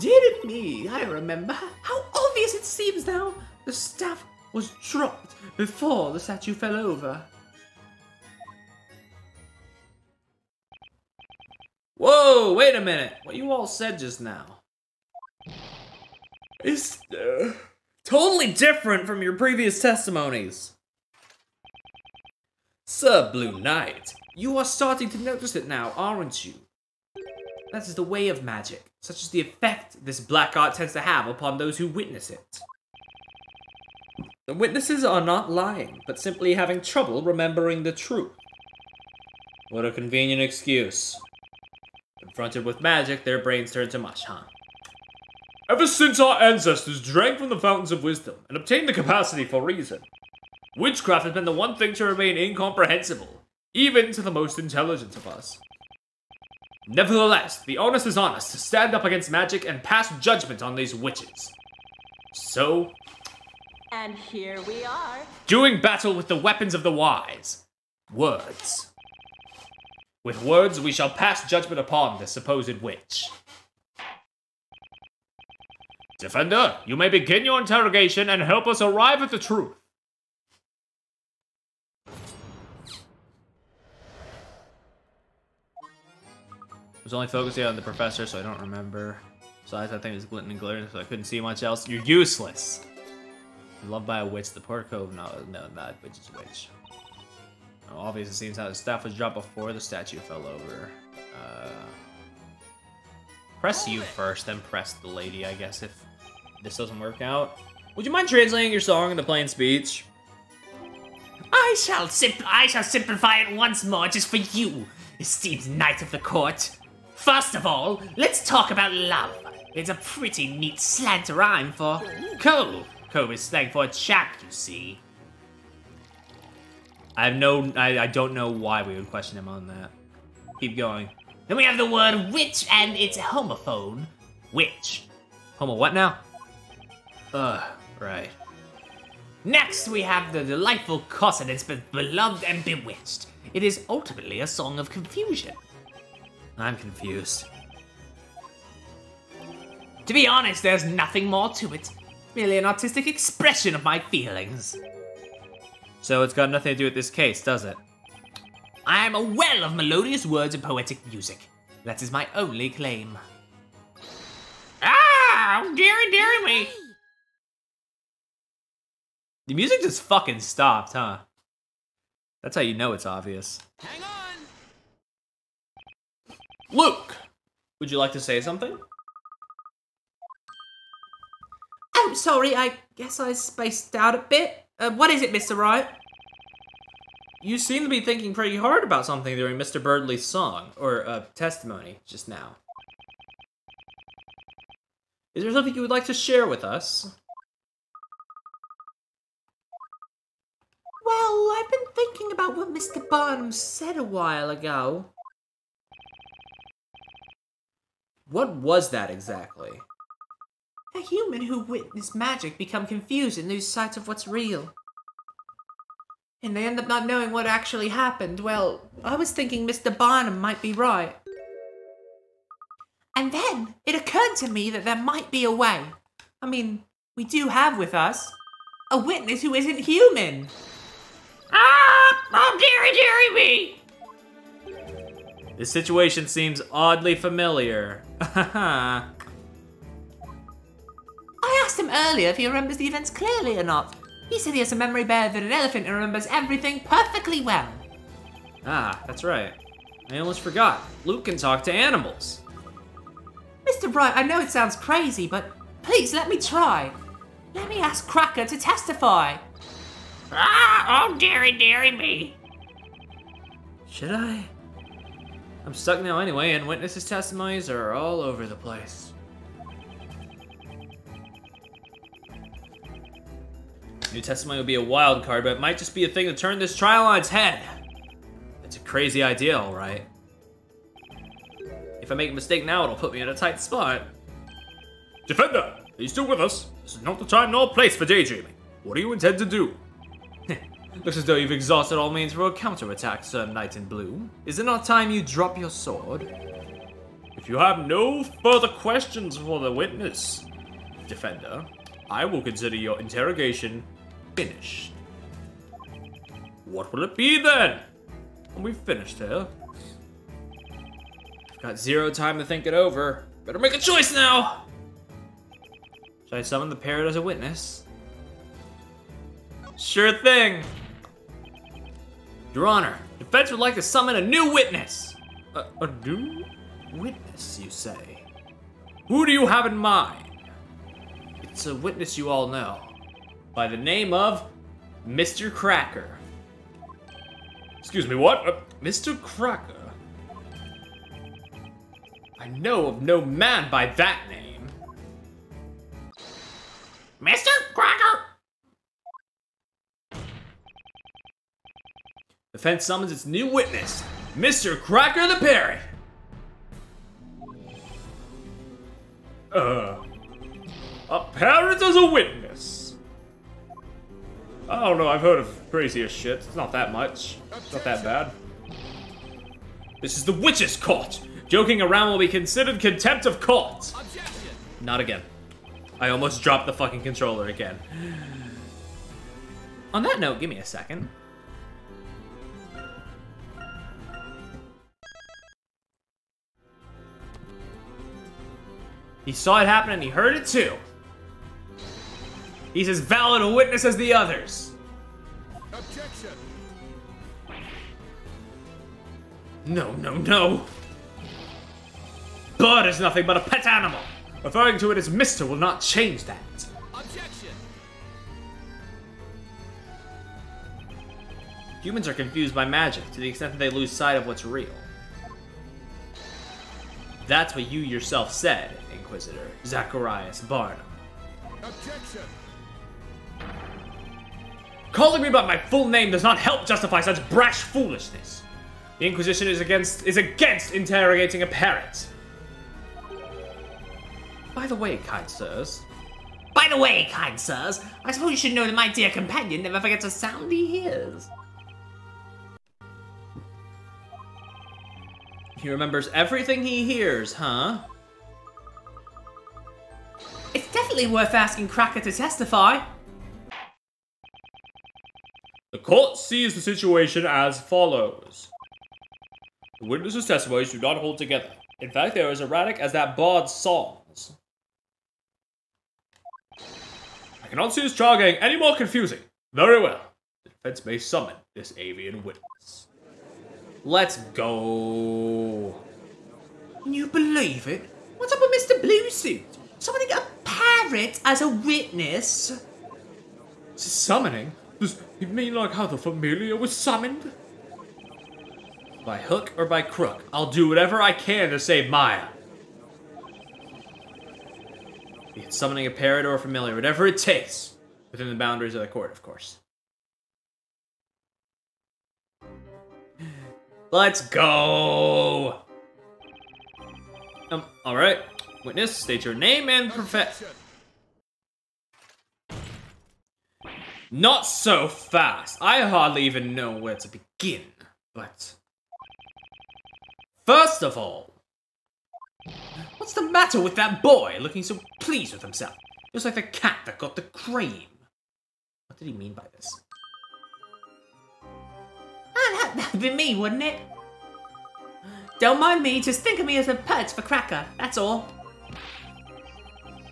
Speaker 9: Dear me, I remember. How obvious it seems now. The staff was dropped before the statue fell over.
Speaker 11: Whoa, wait a minute. What you all said just now is totally different from your previous testimonies. Sir Blue Knight, you are starting to notice it now, aren't you? That is the way of magic, such as the effect this black art tends to have upon those who witness it. The witnesses are not lying, but simply having trouble remembering the truth. What a convenient excuse. Confronted with magic, their brains turn to mush, huh? Ever since our ancestors drank from the fountains of wisdom and obtained the capacity for reason, witchcraft has been the one thing to remain incomprehensible, even to the most intelligent of us. Nevertheless, the onus is on us to stand up against magic and pass judgment on these witches. So,
Speaker 2: And here we are.
Speaker 11: doing battle with the weapons of the wise. Words. With words, we shall pass judgment upon the supposed witch. Defender, you may begin your interrogation and help us arrive at the truth. I was only focusing on the professor, so I don't remember. Besides, I think it was Glitton and Glitter, so I couldn't see much else. You're useless. Loved by a witch. The Port Cove. No, not witch is witch. Oh, obviously, it seems how the staff was dropped before the statue fell over. Press you first, then press the lady, I guess, if this doesn't work out. Would you mind translating your song into plain speech?
Speaker 8: I shall simplify it once more just for you, esteemed knight of the court. First of all, let's talk about love. It's a pretty neat slant rhyme for cove. Cove is slang for a shack, you see.
Speaker 1: I don't know why we would question him on that. Keep going.
Speaker 8: Then we have the word witch, and it's a homophone. Witch.
Speaker 1: Homo what now? Right.
Speaker 8: Next, we have the delightful consonants, beloved and bewitched. It is ultimately a song of confusion.
Speaker 1: I'm confused.
Speaker 8: To be honest, there's nothing more to it. Merely an artistic expression of my feelings.
Speaker 1: So it's got nothing to do with this case, does it?
Speaker 8: I am a well of melodious words and poetic music. That is my only claim. Ah! Dearie me!
Speaker 1: The music just fucking stopped, huh? That's how you know it's obvious.
Speaker 5: Hang on!
Speaker 1: Luke! Would you like to say something?
Speaker 9: Oh, sorry, I guess I spaced out a bit. What is it, Mr. Wright?
Speaker 1: You seem to be thinking pretty hard about something during Mr. Birdley's song, or testimony, just now. Is there something you would like to share with us?
Speaker 9: Well, I've been thinking about what Mr. Barnum said a while ago.
Speaker 1: What was that exactly?
Speaker 9: A human who witnessed magic become confused and lose sight of what's real. And they end up not knowing what actually happened. Well, I was thinking Mr. Barnum might be right. And then it occurred to me that there might be a way. I mean, we do have with us a witness who isn't human.
Speaker 8: Ah! Oh, dearie me!
Speaker 1: This situation seems oddly familiar.
Speaker 9: I asked him earlier if he remembers the events clearly or not. He said he has a memory better than an elephant and remembers everything perfectly well.
Speaker 1: Ah, that's right. I almost forgot. Luke can talk to animals.
Speaker 9: Mr. Wright, I know it sounds crazy, but please let me try. Let me ask Cracker to testify.
Speaker 8: Ah! Oh, dearie me!
Speaker 1: Should I? I'm stuck now anyway, and witnesses' testimonies are all over the place. New testimony would be a wild card, but it might just be a thing to turn this trial on its head. It's a crazy idea, all right. If I make a mistake now, it'll put me in a tight spot.
Speaker 11: Defender, are you still with us? This is not the time nor place for daydreaming. What do you intend to do?
Speaker 1: Looks as though you've exhausted all means for a counterattack, Sir Knight in Blue. Is it not time you drop your sword?
Speaker 11: If you have no further questions for the witness, Defender, I will consider your interrogation finished. What will it be then? Are we finished here?
Speaker 1: I've got zero time to think it over. Better make a choice now! Should I summon the parrot as a witness? Sure thing! Your Honor, defense would like to summon a new witness!
Speaker 11: A new?
Speaker 1: Witness, you say?
Speaker 11: Who do you have in mind?
Speaker 1: It's a witness you all know. By the name of Mr. Cracker.
Speaker 11: Excuse me, what?
Speaker 1: Mr. Cracker? I know of no man by that name.
Speaker 8: Mr. Cracker!
Speaker 1: Defense summons its new witness, Mr. Cracker the Parrot.
Speaker 11: A parrot as a witness? I don't know, I've heard of crazier shit. It's not that much. It's not that bad.
Speaker 1: This is the witch's court. Joking around will be considered contempt of court.
Speaker 5: Objection!
Speaker 1: Not again. I almost dropped the fucking controller again. On that note, give me a second. He saw it happen and he heard it too. He's as valid a witness as the others.
Speaker 3: Objection!
Speaker 1: No, no, no. Bird is nothing but a pet animal. Referring to it as Mister will not change that.
Speaker 5: Objection!
Speaker 1: Humans are confused by magic to the extent that they lose sight of what's real. That's what you yourself said, Inquisitor Zacharias Barnum.
Speaker 3: Objection!
Speaker 1: Calling me by my full name does not help justify such brash foolishness. The Inquisition is against interrogating a parrot. By the way, kind sirs.
Speaker 8: By the way, kind sirs, I suppose you should know that my dear companion never forgets a sound he hears.
Speaker 1: He remembers everything he hears, huh?
Speaker 8: It's definitely worth asking Cracker to testify.
Speaker 11: The court sees the situation as follows. The witnesses' testimonies do not hold together. In fact, they are as erratic as that bard's songs. I cannot see this trial getting any more confusing. Very well. The defense may summon this avian witness.
Speaker 1: Let's go.
Speaker 8: Can you believe it? What's up with Mr. Blue Suit? Summoning a parrot as a witness?
Speaker 11: Summoning? Does it mean like how the Familia was summoned?
Speaker 1: By hook or by crook, I'll do whatever I can to save Maya. Be it summoning a parrot or a familiar, whatever it takes. Within the boundaries of the court, of course. Let's go! Alright. Witness, state your name and profession. Not so fast. I hardly even know where to begin, but... First of all, what's the matter with that boy looking so pleased with himself? Just like the cat that got the cream. What did he mean by this?
Speaker 8: That'd be me, wouldn't it? Don't mind me, just think of me as a pet for Cracker, that's all.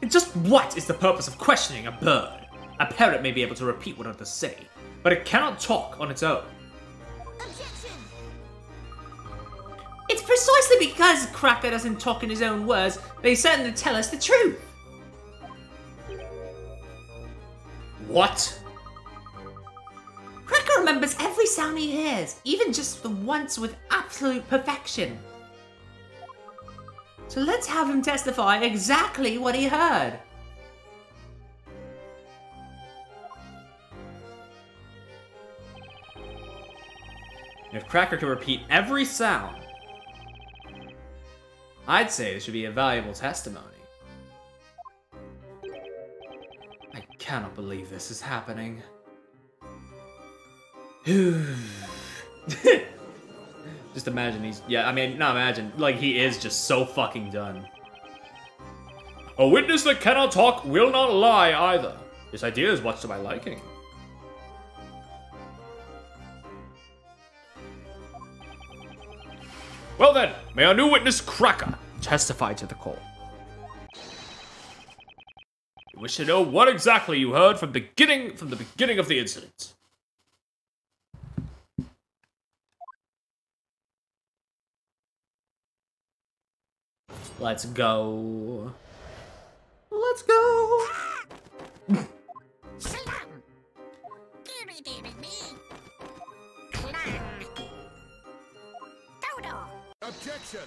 Speaker 1: Just what is the purpose of questioning a bird? A parrot may be able to repeat what others say, but it cannot talk on its own.
Speaker 6: Objection!
Speaker 8: It's precisely because Cracker doesn't talk in his own words that he's certain to tell us the truth.
Speaker 1: What?
Speaker 8: Cracker remembers every sound he hears, even just the once with absolute perfection. So let's have him testify exactly what he heard.
Speaker 1: If Cracker can repeat every sound, I'd say this should be a valuable testimony. I cannot believe this is happening. Just imagine he's... Yeah, I mean, not imagine. Like, he is just so fucking done.
Speaker 11: A witness that cannot talk will not lie either. This idea is much to my liking. Well then, may our new witness Cracker testify to the court. We wish to know what exactly you heard from the beginning of the incident.
Speaker 1: Let's go. Let's go.
Speaker 6: Salam! Deary, deary me! Clang! Dodo!
Speaker 3: Objection!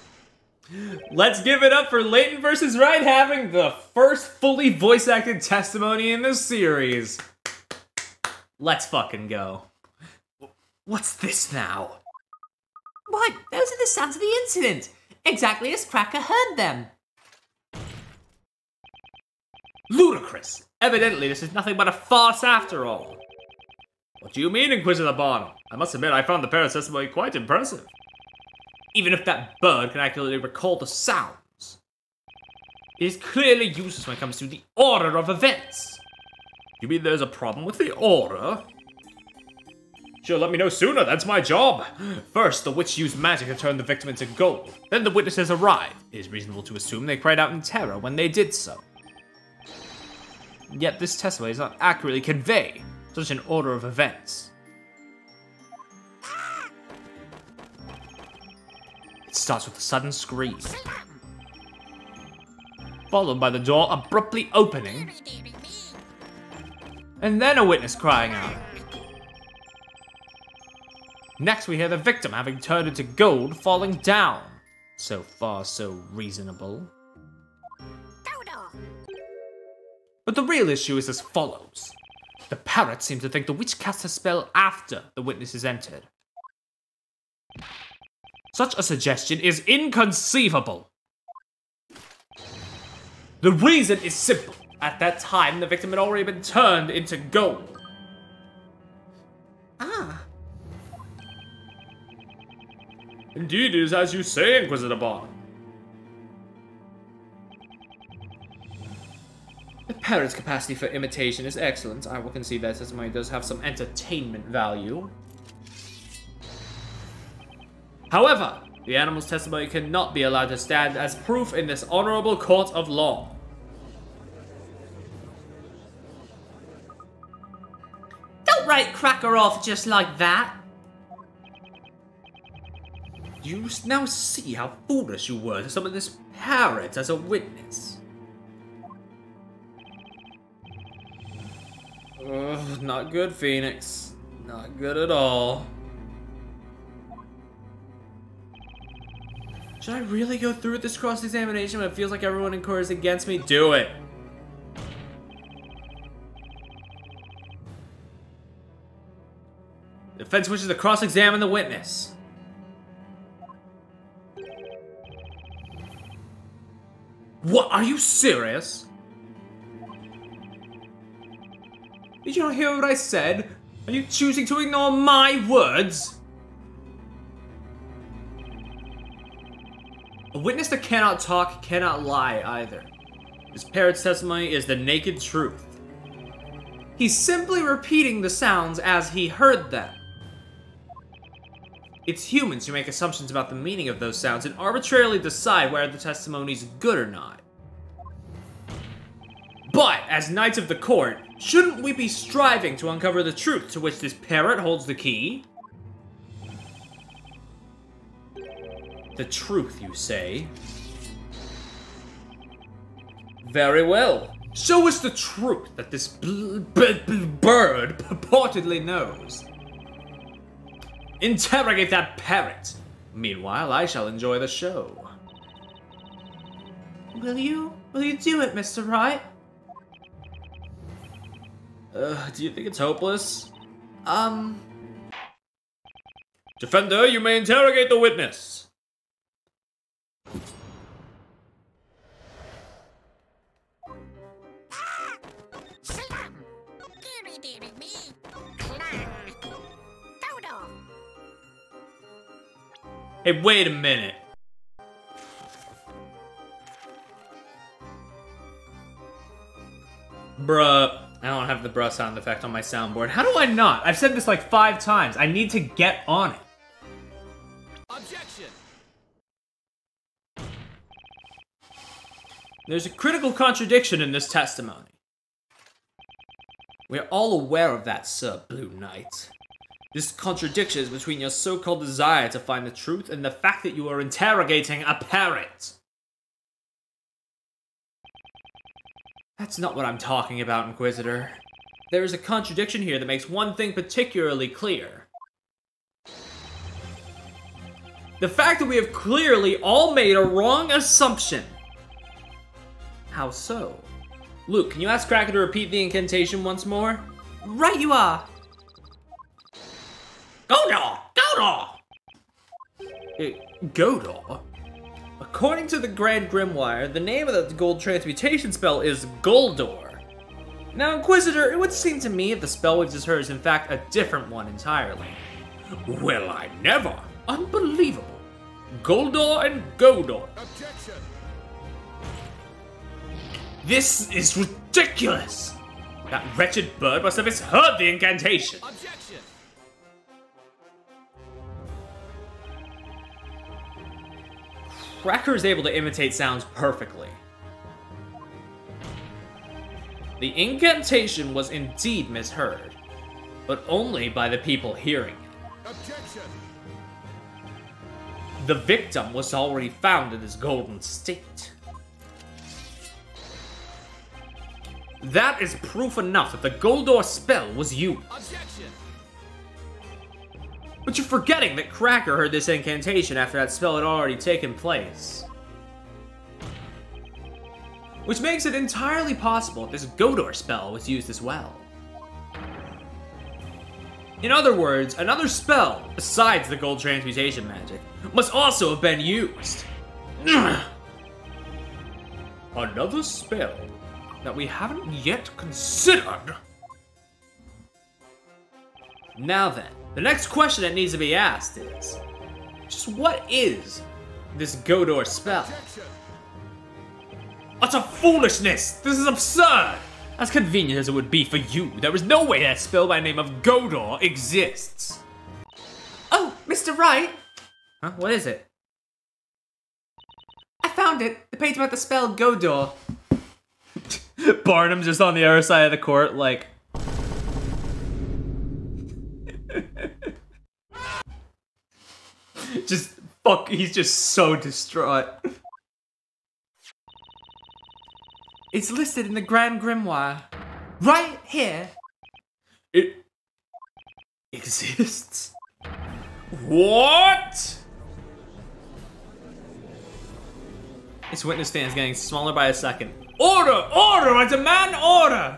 Speaker 1: Let's give it up for Layton versus Wright having the first fully voice-acted testimony in this series. Let's fucking go. What's this now?
Speaker 8: Why, those are the sounds of the incident. Exactly as Cracker heard them.
Speaker 1: Ludicrous. Evidently, this is nothing but a farce after all.
Speaker 11: What do you mean, Inquisitor Barnum? I must admit, I found the parrot's testimony quite impressive.
Speaker 1: Even if that bird can accurately recall the sounds.
Speaker 11: It is clearly useless when it comes to the order of events. You mean there's a problem with the order? Should let me know sooner, that's my job. First, the witch used magic to turn the victim into gold. Then the witnesses arrived. It is reasonable to assume they cried out in terror when they did so. Yet this testimony does not accurately convey such an order of events. It starts with a sudden scream, followed by the door abruptly opening, and then a witness crying out. Next we hear the victim having turned into gold falling down. So far, so reasonable. But the real issue is as follows. The parrot seems to think the witch cast a spell after the witnesses entered. Such a suggestion is inconceivable. The reason is simple. At that time, the victim had already been turned into gold.
Speaker 9: Ah.
Speaker 11: Indeed, it is as you say, Inquisitor Bond.
Speaker 1: The parrot's capacity for imitation is excellent. I will concede that testimony does have some entertainment value. However, the animal's testimony cannot be allowed to stand as proof in this honorable court of law.
Speaker 8: Don't write Cracker off just like that.
Speaker 1: You now see how foolish you were to summon this parrot as a witness. Ugh, not good, Phoenix. Not good at all. Should I really go through with this cross-examination when it feels like everyone in court is against me? Do it. The defense wishes to cross-examine the witness. What? Are you serious? Did you not hear what I said? Are you choosing to ignore my words? A witness that cannot talk cannot lie either. This parrot's testimony is the naked truth. He's simply repeating the sounds as he heard them. It's humans who make assumptions about the meaning of those sounds and arbitrarily decide whether the testimony's good or not. But, as Knights of the Court, shouldn't we be striving to uncover the truth to which this parrot holds the key? The truth, you say? Very well. Show us the truth that this bird purportedly knows. Interrogate that parrot. Meanwhile, I shall enjoy the show.
Speaker 9: Will you do it, Mr. Wright?
Speaker 1: Do you think it's hopeless? Defender, you may interrogate the witness. Hey, wait a minute. Bruh. I don't have the bruh sound effect on my soundboard. How do I not? I've said this like 5 times. I need to get on it.
Speaker 5: Objection!
Speaker 1: There's a critical contradiction in this testimony. We're all aware of that, Sir Blue Knight. This contradiction is between your so-called desire to find the truth and the fact that you are interrogating a parrot. That's not what I'm talking about, Inquisitor. There is a contradiction here that makes one thing particularly clear. The fact that we have clearly all made a wrong assumption. How so? Luke, can you ask Cracker to repeat the incantation once more?
Speaker 9: Right you are.
Speaker 8: Godor! Godor!
Speaker 1: Godor? According to the Grand Grimoire, the name of the gold transmutation spell is Goldor. Now, Inquisitor, it would seem to me that the spell we've just heard is in fact a different one entirely.
Speaker 11: Well, I never. Unbelievable. Goldor and Godor.
Speaker 3: Objection!
Speaker 11: This is ridiculous! That wretched bird must have misheard the incantation.
Speaker 5: Objection!
Speaker 1: Cracker is able to imitate sounds perfectly. The incantation was indeed misheard, but only by the people hearing it.
Speaker 3: Objection!
Speaker 1: The victim was already found in his golden state. That is proof enough that the Goldor spell was used.
Speaker 5: Objection!
Speaker 1: But you're forgetting that Cracker heard this incantation after that spell had already taken place. Which makes it entirely possible that this Goldor spell was used as well. In other words, another spell, besides the gold transmutation magic, must also have been used. Another spell that we haven't yet considered. Now then, the next question that needs to be asked is, just what is this Goldor spell? Utter foolishness! This is absurd! As convenient as it would be for you, there is no way that spell by the name of Goldor exists.
Speaker 9: Oh, Mr. Wright!
Speaker 1: Huh? What is it?
Speaker 9: I found it. The page about the spell Goldor.
Speaker 1: Barnum's just on the other side of the court, like... he's just so distraught.
Speaker 9: It's listed in the Grand Grimoire. Right here.
Speaker 1: It exists? What? This witness stand is getting smaller by a second. Order! Order! I demand order!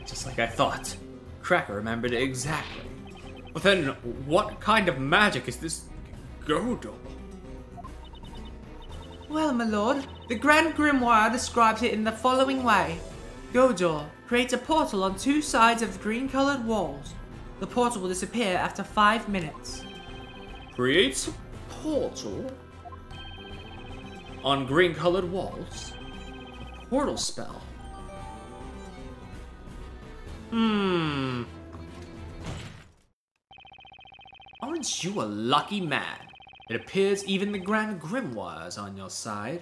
Speaker 1: Just like I thought. Cracker remembered it exactly. But then, what kind of magic is this Goldor?
Speaker 9: Well, my lord, the Grand Grimoire describes it in the following way. Goldor creates a portal on two sides of the green-colored walls. The portal will disappear after 5 minutes.
Speaker 1: Creates a portal on green-colored walls? A portal spell? Aren't you a lucky man? It appears even the Grand Grimoire is on your side.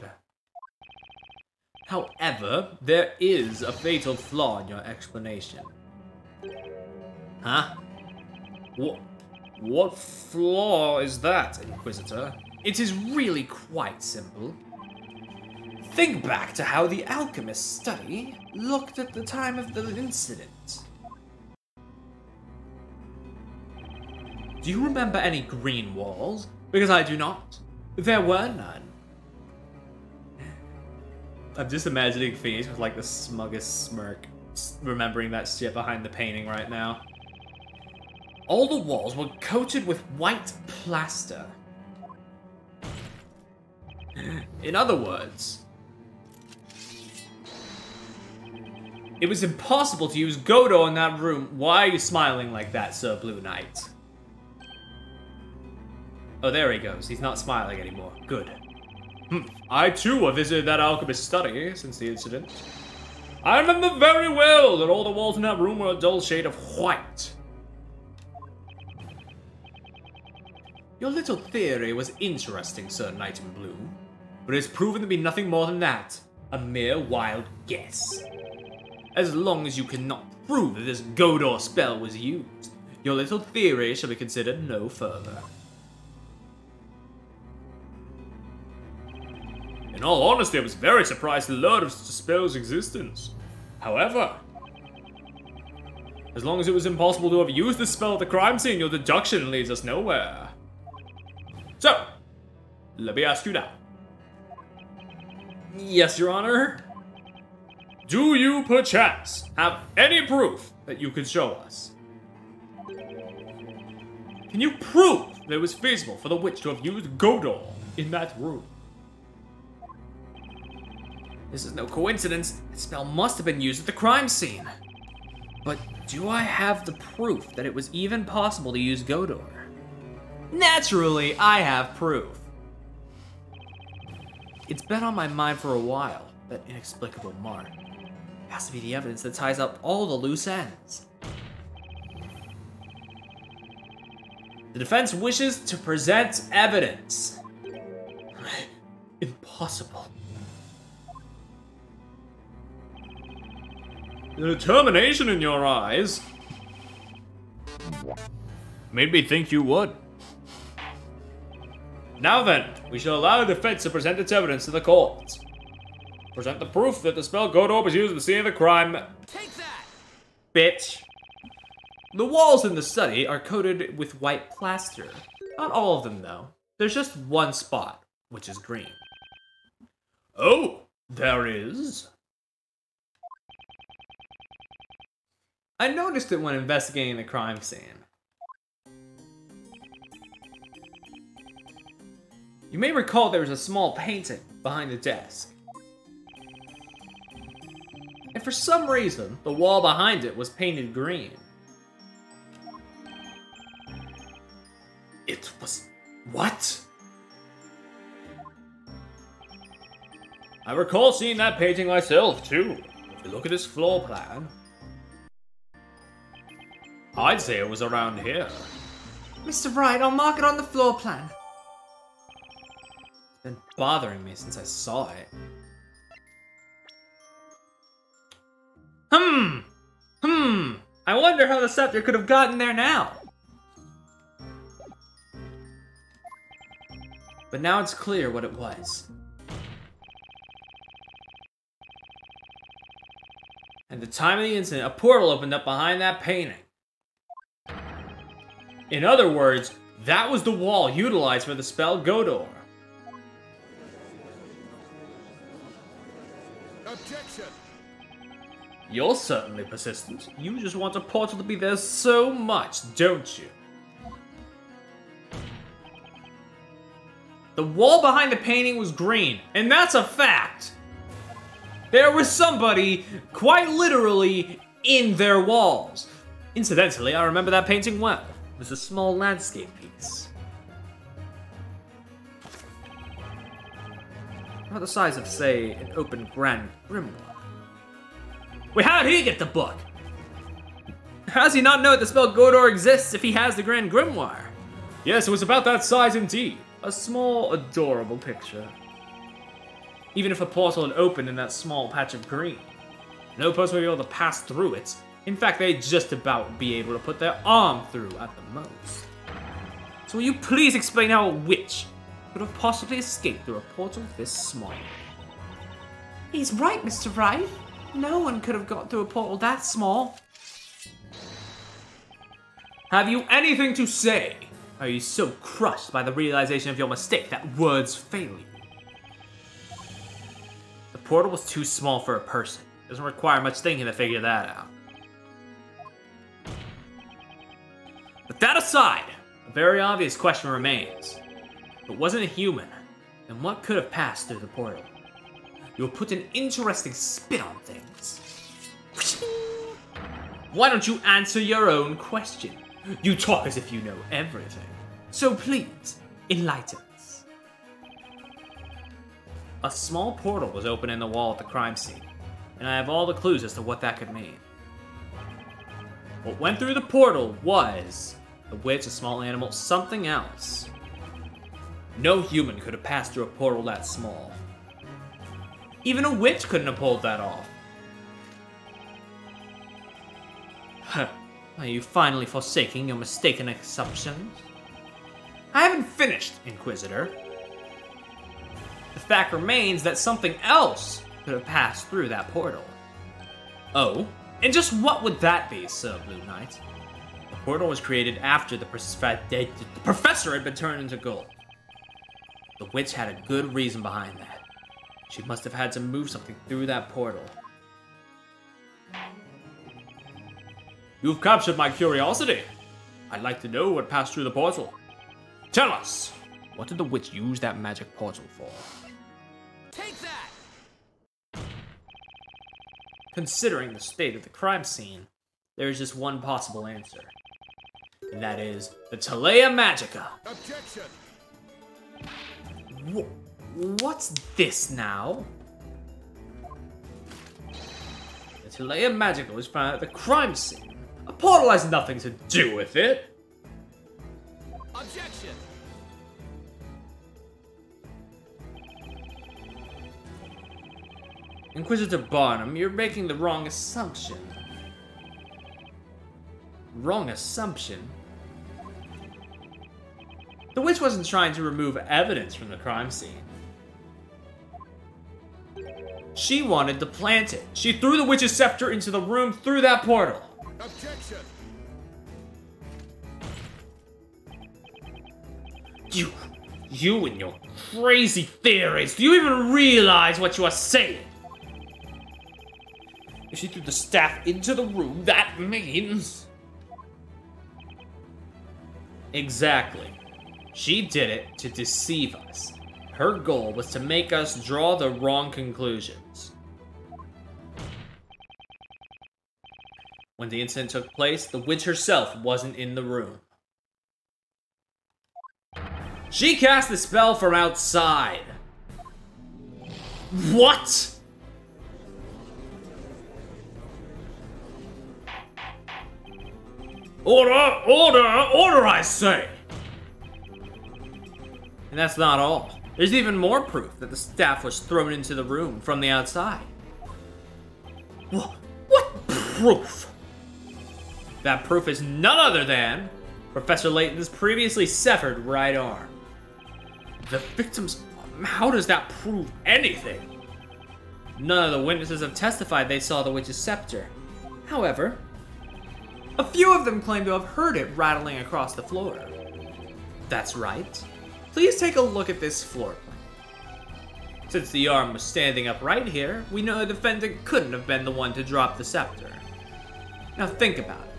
Speaker 1: However, there is a fatal flaw in your explanation. Huh? What flaw is that, Inquisitor? It is really quite simple. Think back to how the alchemist study looked at the time of the incident. Do you remember any green walls? Because I do not. There were none. I'm just imagining Phoenix with like the smuggest smirk, remembering that shit behind the painting right now. All the walls were coated with white plaster. In other words, it was impossible to use Goldor in that room. Why are you smiling like that, Sir Blue Knight? Oh, there he goes. He's not smiling anymore. Good. I too have visited that alchemist study since the incident. I remember very well that all the walls in that room were a dull shade of white. Your little theory was interesting, Sir Knight in Blue, but it's proven to be nothing more than that. A mere wild guess. As long as you cannot prove that this Goldor spell was used, your little theory shall be considered no further. In all honesty, I was very surprised to learn of such a spell's existence. However, as long as it was impossible to have used this spell at the crime scene, your deduction leads us nowhere. So, let me ask you now. Yes, Your Honor? Do you, perchance, have any proof that you could show us? Can you prove that it was feasible for the witch to have used Goldor in that room? This is no coincidence. The spell must have been used at the crime scene. But do I have the proof that it was even possible to use Goldor? Naturally, I have proof. It's been on my mind for a while, that inexplicable mark. It has to be the evidence that ties up all the loose ends. The defense wishes to present evidence. Impossible.
Speaker 11: The determination in your eyes made me think you would. Now then, we shall allow the defense to present its evidence to the court. Present the proof that the spell Godor was used at the scene of the crime.
Speaker 5: Take that!
Speaker 1: Bitch. The walls in the study are coated with white plaster. Not all of them, though. There's just one spot, which is green.
Speaker 11: Oh, there is?
Speaker 1: I noticed it when investigating the crime scene. You may recall there was a small painting behind the desk. And for some reason, the wall behind it was painted green.
Speaker 11: It was... what? I recall seeing that painting myself, too. If you look at this floor plan, I'd say it was around here.
Speaker 9: Mr. Wright, I'll mark it on the floor plan.
Speaker 1: It's been bothering me since I saw it. I wonder how the scepter could have gotten there now. But now it's clear what it was. At the time of the incident, a portal opened up behind that painting. In other words, that was the wall utilized for the spell Godor.
Speaker 4: Objection!
Speaker 1: You're certainly persistent. You just want a portal to be there so much, don't you? The wall behind the painting was green, and that's a fact! There was somebody, quite literally, in their walls. Incidentally, I remember that painting well. It was a small landscape piece. About the size of, say, an open grand grimoire. Wait, how did he get the book? How does he not know that the spell Godor exists if he has the Grand Grimoire?
Speaker 11: Yes, it was about that size indeed.
Speaker 1: A small, adorable picture. Even if a portal had opened in that small patch of green, no person would be able to pass through it. In fact, they'd just about be able to put their arm through at the most. So will you please explain how a witch could have possibly escaped through a portal this small?
Speaker 9: He's right, Mr. Wright. No one could have got through a portal that small.
Speaker 1: Have you anything to say? Are you so crushed by the realization of your mistake that words fail you? The portal was too small for a person. It doesn't require much thinking to figure that out. But that aside, a very obvious question remains. If it wasn't a human, then what could have passed through the portal? You'll put an interesting spin on things. Why don't you answer your own question? You talk as if you know everything. So please, enlighten us. A small portal was open in the wall at the crime scene, and I have all the clues as to what that could mean. What went through the portal was a witch, a small animal, something else. No human could have passed through a portal that small. Even a witch couldn't have pulled that off. Are you finally forsaking your mistaken assumptions? I haven't finished, Inquisitor. The fact remains that something else could have passed through that portal. Oh? And just what would that be, Sir Blue Knight? The portal was created after the professor had been turned into gold. The witch had a good reason behind that. She must have had to move something through that portal.
Speaker 11: You've captured my curiosity. I'd like to know what passed through the portal. Tell us, what did the witch use that magic portal for?
Speaker 5: Take that!
Speaker 1: Considering the state of the crime scene, there is just one possible answer. And that is the Talea Magica.
Speaker 4: Objection!
Speaker 1: What's this now? The Tilea Magica was found at the crime scene. A portal has nothing to do with it.
Speaker 5: Objection!
Speaker 1: Inquisitor Barnum, you're making the wrong assumption. Wrong assumption? The witch wasn't trying to remove evidence from the crime scene. She wanted to plant it. She threw the witch's scepter into the room through that portal.
Speaker 3: Objection!
Speaker 1: You and your crazy theories. Do you even realize what you are saying? If she threw the staff into the room, that means... Exactly. She did it to deceive us. Her goal was to make us draw the wrong conclusions. When the incident took place, the witch herself wasn't in the room. She cast the spell from outside. What? Order! Order! Order, I say! And that's not all. There's even more proof that the staff was thrown into the room from the outside. What proof? That proof is none other than Professor Layton's previously severed right arm. The victims... How does that prove anything? None of the witnesses have testified they saw the witch's scepter. However, a few of them claim to have heard it rattling across the floor. That's right. Please take a look at this floor plan. Since the arm was standing upright here, we know the defendant couldn't have been the one to drop the scepter. Now think about it.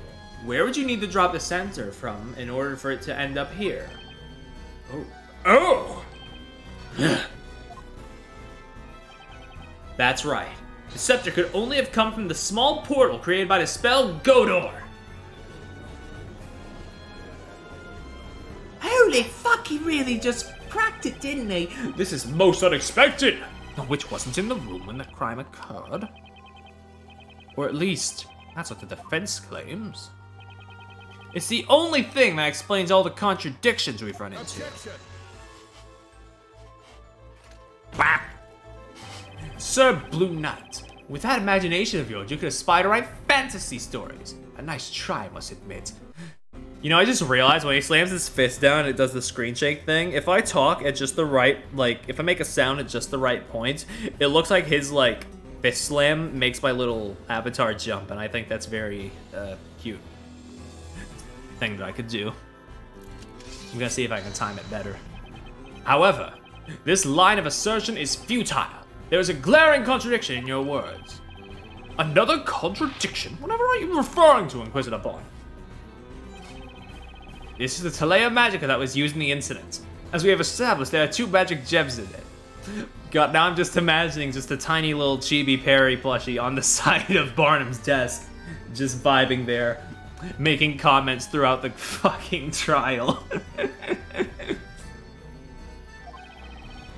Speaker 1: Where would you need to drop the scepter from in order for it to end up here? Oh! That's right. The scepter could only have come from the small portal created by the spell Godor. Holy fuck, he really just cracked it, didn't he?
Speaker 11: This is most unexpected. The witch wasn't in the room when the crime occurred. Or at least, that's what the defense claims.
Speaker 1: It's the only thing that explains all the contradictions we've run into. Bah! Sir Blue Knight, with that imagination of yours, you could aspire to write fantasy stories. A nice try, I must admit. You know, I just realized when he slams his fist down and it does the screen shake thing, if I talk at just the right, like, if I make a sound at just the right point, it looks like his, like, fist slam makes my little avatar jump, and I think that's very, cute. Thing that I could do. I'm gonna see if I can time it better. However, this line of assertion is futile. There is a glaring contradiction in your words.
Speaker 11: Another contradiction? Whatever are you referring to, Inquisitor Bond?
Speaker 1: This is the Tilea Magica that was used in the incident. As we have established, there are 2 magic gems in it. God, now I'm just imagining just a tiny little Chibi Perry plushie on the side of Barnum's desk, just vibing there, making comments throughout the fucking trial.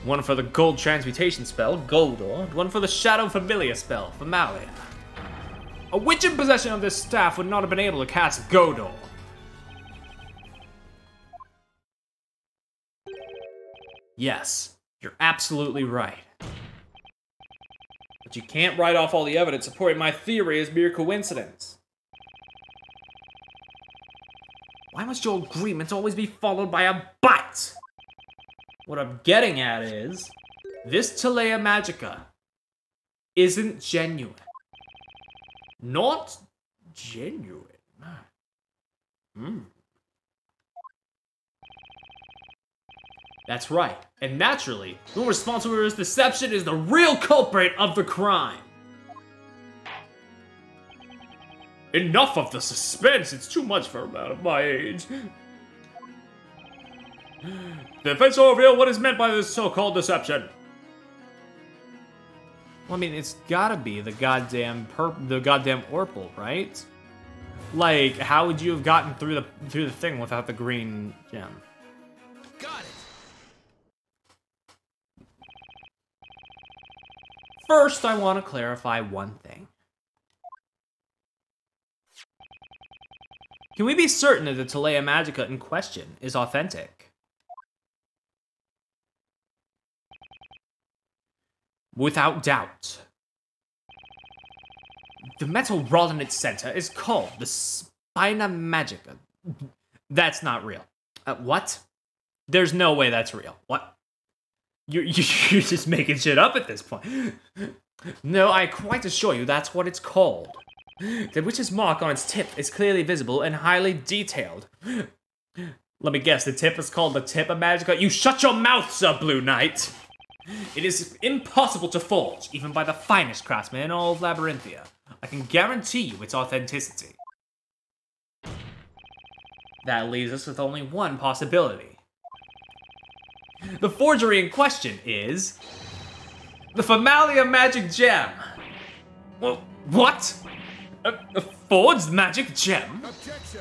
Speaker 1: One for the gold transmutation spell, Goldor, one for the shadow familiar spell, Familia.
Speaker 11: A witch in possession of this staff would not have been able to cast Godor.
Speaker 1: Yes, you're absolutely right. But you can't write off all the evidence supporting my theory as mere coincidence. Why must your agreement always be followed by a but? What I'm getting at is, this Tilea Magica isn't genuine. Not genuine. That's right, and naturally, the one responsible for this deception is the real culprit of the crime.
Speaker 11: Enough of the suspense, it's too much for a man of my age. The defense will reveal what is meant by this so-called deception.
Speaker 1: Well, I mean, it's gotta be the goddamn Orpal, right? Like, how would you have gotten through the thing without the green gem?
Speaker 5: Got it.
Speaker 1: first I want to clarify one thing. Can we be certain that the Telea Magica in question is authentic? Without doubt. The metal rod in its center is called the Spina Magica. That's not real. What? There's no way that's real. What? You're just making shit up at this point. No, I quite assure you that's what it's called. The witch's mark on its tip is clearly visible and highly detailed. Let me guess, the tip is called the Tip of Magica? You shut your mouth, Sir Blue Knight! It is impossible to forge, even by the finest craftsman in all of Labyrinthia. I can guarantee you its authenticity. That leaves us with only one possibility. The forgery in question is... the Familia Magic Gem. Well, what? A forged magic gem?
Speaker 3: Objection!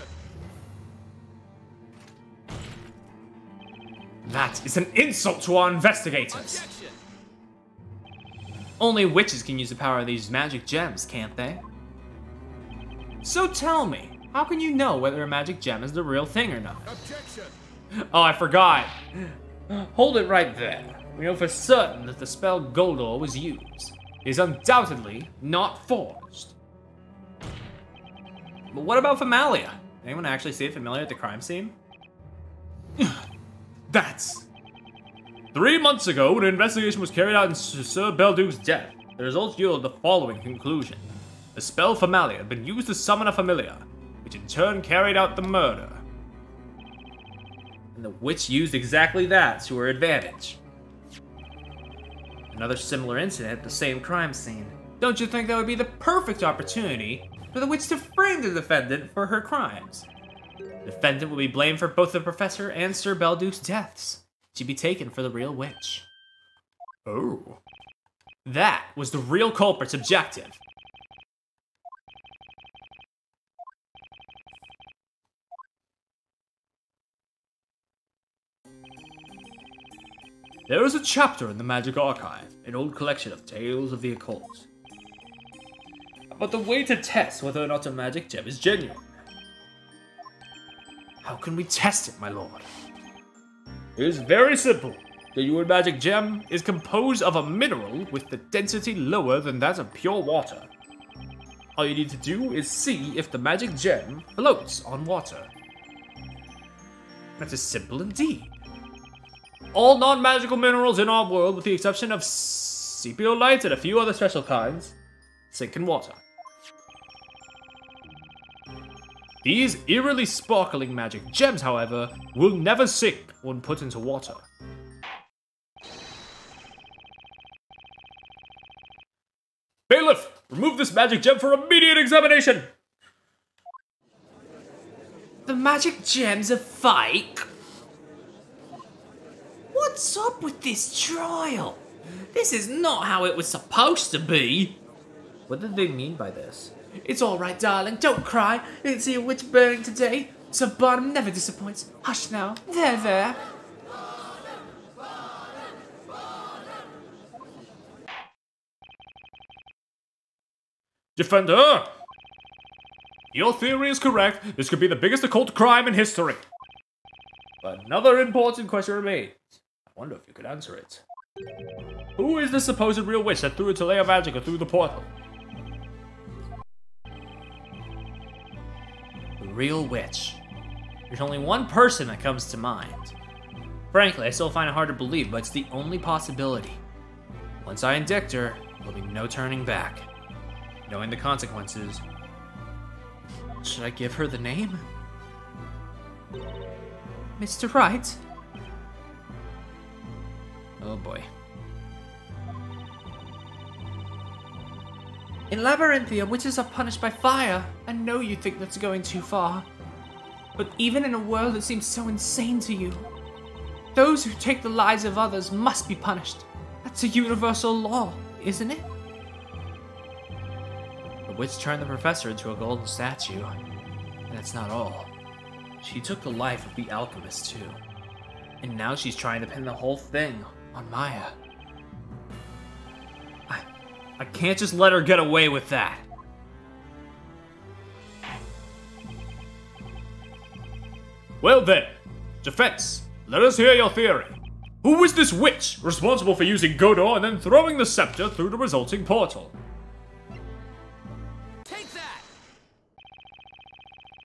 Speaker 1: That is an insult to our investigators.
Speaker 5: Objection!
Speaker 1: Only witches can use the power of these magic gems, can't they? So tell me, how can you know whether a magic gem is the real thing or not?
Speaker 3: Objection!
Speaker 1: Oh, I forgot. Hold it right there. We know for certain that the spell Goldor was used. It is undoubtedly not forged. But what about Familia? Anyone actually see Familia at the crime scene?
Speaker 11: That's... 3 months ago, when an investigation was carried out into Sir Belduke's death, the results yielded the following conclusion. The spell Familia had been used to summon a familiar, which in turn carried out the murder.
Speaker 1: And the witch used exactly that to her advantage. Another similar incident at the same crime scene. Don't you think that would be the perfect opportunity for the witch to frame the defendant for her crimes? The defendant will be blamed for both the professor and Sir Belduke's deaths. She'd be taken for the real witch.
Speaker 11: Oh.
Speaker 1: That was the real culprit's objective.
Speaker 11: There is a chapter in the Magic Archive, an old collection of tales of the occult, about the way to test whether or not a magic gem is genuine.
Speaker 1: How can we test it, my lord?
Speaker 11: It is very simple. The genuine magic gem is composed of a mineral with the density lower than that of pure water. All you need to do is see if the magic gem floats on water.
Speaker 1: That's as simple indeed.
Speaker 11: All non-magical minerals in our world, with the exception of sepiolite and a few other special kinds, sink in water. These eerily sparkling magic gems, however, will never sink when put into water. Bailiff, remove this magic gem for immediate examination!
Speaker 8: The magic gem's a fake? What's up with this trial? This is not how it was supposed to be.
Speaker 1: What did they mean by this?
Speaker 9: It's all right, darling. Don't cry. You didn't see a witch burning today. Sir Barnum never disappoints. Hush now. There, there.
Speaker 11: Defender! Your theory is correct. This could be the biggest occult crime in history. But another important question remains. I wonder if you could answer it. Who is the supposed real witch that threw a Telea Magica through the portal?
Speaker 1: The real witch. There's only one person that comes to mind. Frankly, I still find it hard to believe, but it's the only possibility. Once I indict her, there'll be no turning back. Knowing the consequences, should I give her the name?
Speaker 9: Mr. Wright?
Speaker 1: Oh boy.
Speaker 9: In Labyrinthia, witches are punished by fire. I know you think that's going too far. But even in a world that seems so insane to you, those who take the lives of others must be punished. That's a universal law, isn't it?
Speaker 1: The witch turned the professor into a golden statue. And that's not all. She took the life of the alchemist too. And now she's trying to pin the whole thing on Maya. I can't just let her get away with that.
Speaker 11: Well then, defense, let us hear your theory. Who was this witch responsible for using Godor and then throwing the scepter through the resulting portal?
Speaker 5: Take that!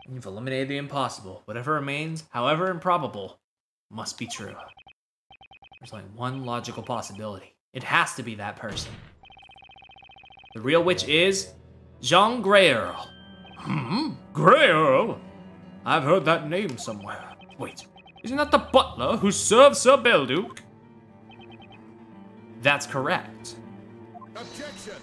Speaker 1: You've eliminated the impossible. Whatever remains, however improbable, must be true. There's only one logical possibility. It has to be that person. The real witch is Jean Grey Earl.
Speaker 11: Grey Earl? I've heard that name somewhere. Wait, isn't that the butler who serves Sir Belduke?
Speaker 1: That's correct.
Speaker 4: Objection!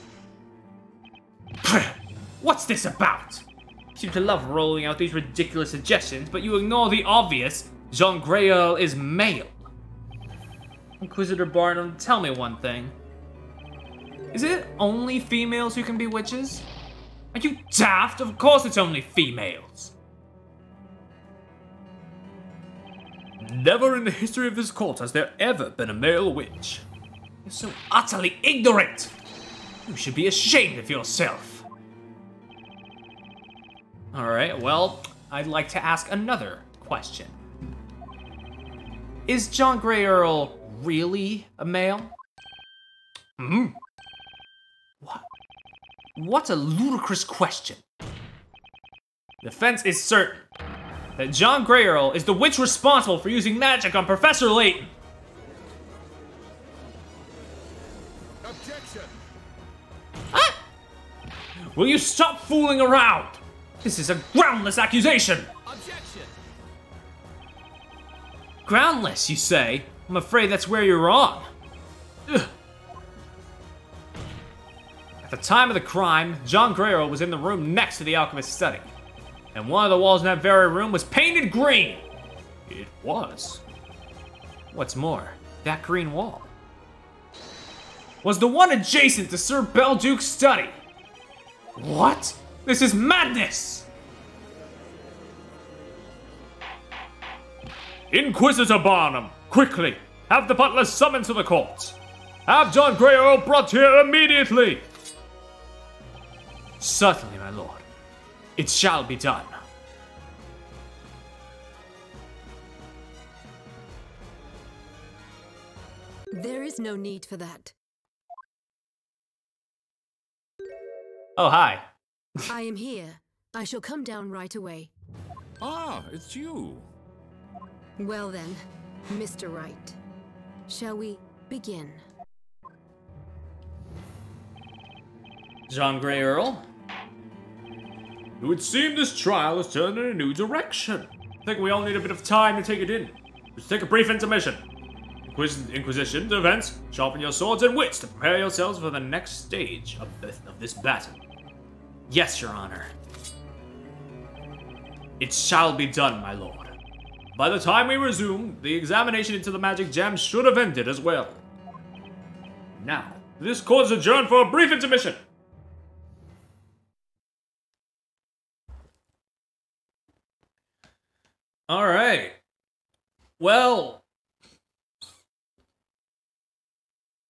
Speaker 1: What's this about? You seem to love rolling out these ridiculous suggestions, but you ignore the obvious. Jean Grey Earl is male. Inquisitor Barnum, tell me one thing. Is it only females who can be witches? Are you daft? Of course it's only females.
Speaker 11: Never in the history of this court has there ever been a male witch.
Speaker 1: You're so utterly ignorant. You should be ashamed of yourself. Alright, well, I'd like to ask another question. Is John Grey Earl really a male? What a ludicrous question. Defense is certain that John Grey Earl is the witch responsible for using magic on Professor Layton.
Speaker 4: Objection!
Speaker 1: Ah! Will you stop fooling around? This is a groundless accusation.
Speaker 5: Objection!
Speaker 1: Groundless, you say? I'm afraid that's where you're wrong. Ugh. At the time of the crime, John Grey Earl was in the room next to the alchemist's study. And one of the walls in that very room was painted green.
Speaker 11: It was.
Speaker 1: What's more, that green wall was the one adjacent to Sir Belduke's study. What? This is madness!
Speaker 11: Inquisitor Barnum, quickly, have the butler summoned to the court. Have John Grey Earl brought here immediately.
Speaker 1: Certainly, my lord. It shall be done.
Speaker 6: There is no need for that.
Speaker 1: Oh, hi.
Speaker 6: I am here. I shall come down right away.
Speaker 3: Ah, it's you.
Speaker 6: Well then, Mr. Wright, shall we begin?
Speaker 1: John Grey Earl?
Speaker 11: It would seem this trial has turned in a new direction. I think we all need a bit of time to take it in. Let's take a brief intermission. Inquisition, defense, sharpen your swords and wits to prepare yourselves for the next stage of this battle.
Speaker 1: Yes, Your Honor. It shall be done, my lord.
Speaker 11: By the time we resume, the examination into the magic gems should have ended as well. Now, this court is adjourned for a brief intermission.
Speaker 1: All right. Well,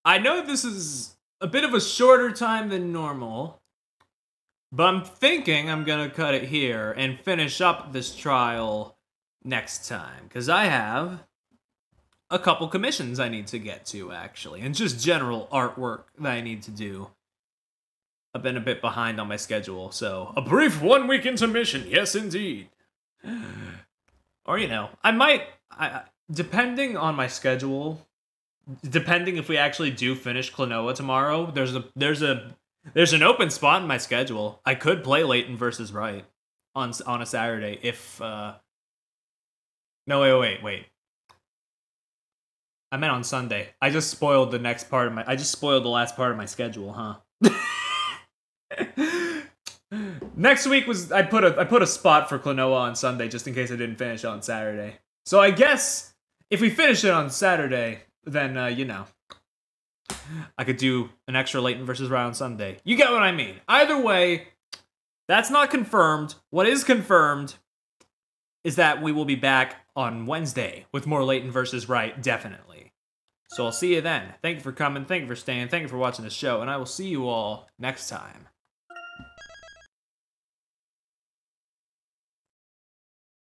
Speaker 1: I know this is a bit of a shorter time than normal, but I'm thinking I'm gonna cut it here and finish up this trial next time, because I have a couple commissions I need to get to, actually, and just general artwork that I need to do. I've been a bit behind on my schedule, so
Speaker 11: A brief one-week intermission, yes indeed.
Speaker 1: or you know, I might, depending on my schedule, depending if we actually do finish Klonoa tomorrow, there's an open spot in my schedule. I could play Layton versus Wright on a Saturday if no, wait. I meant on Sunday. I just spoiled the next part of my. I just spoiled the last part of my schedule, huh? Next week was I put a spot for Klonoa on Sunday just in case I didn't finish on Saturday. So I guess if we finish it on Saturday, then you know, I could do an extra Layton versus Wright on Sunday. You get what I mean. Either way, that's not confirmed. What is confirmed is that we will be back on Wednesday with more Layton versus Wright, definitely. So I'll see you then. Thank you for coming, thank you for staying, thank you for watching the show, and I will see you all next time.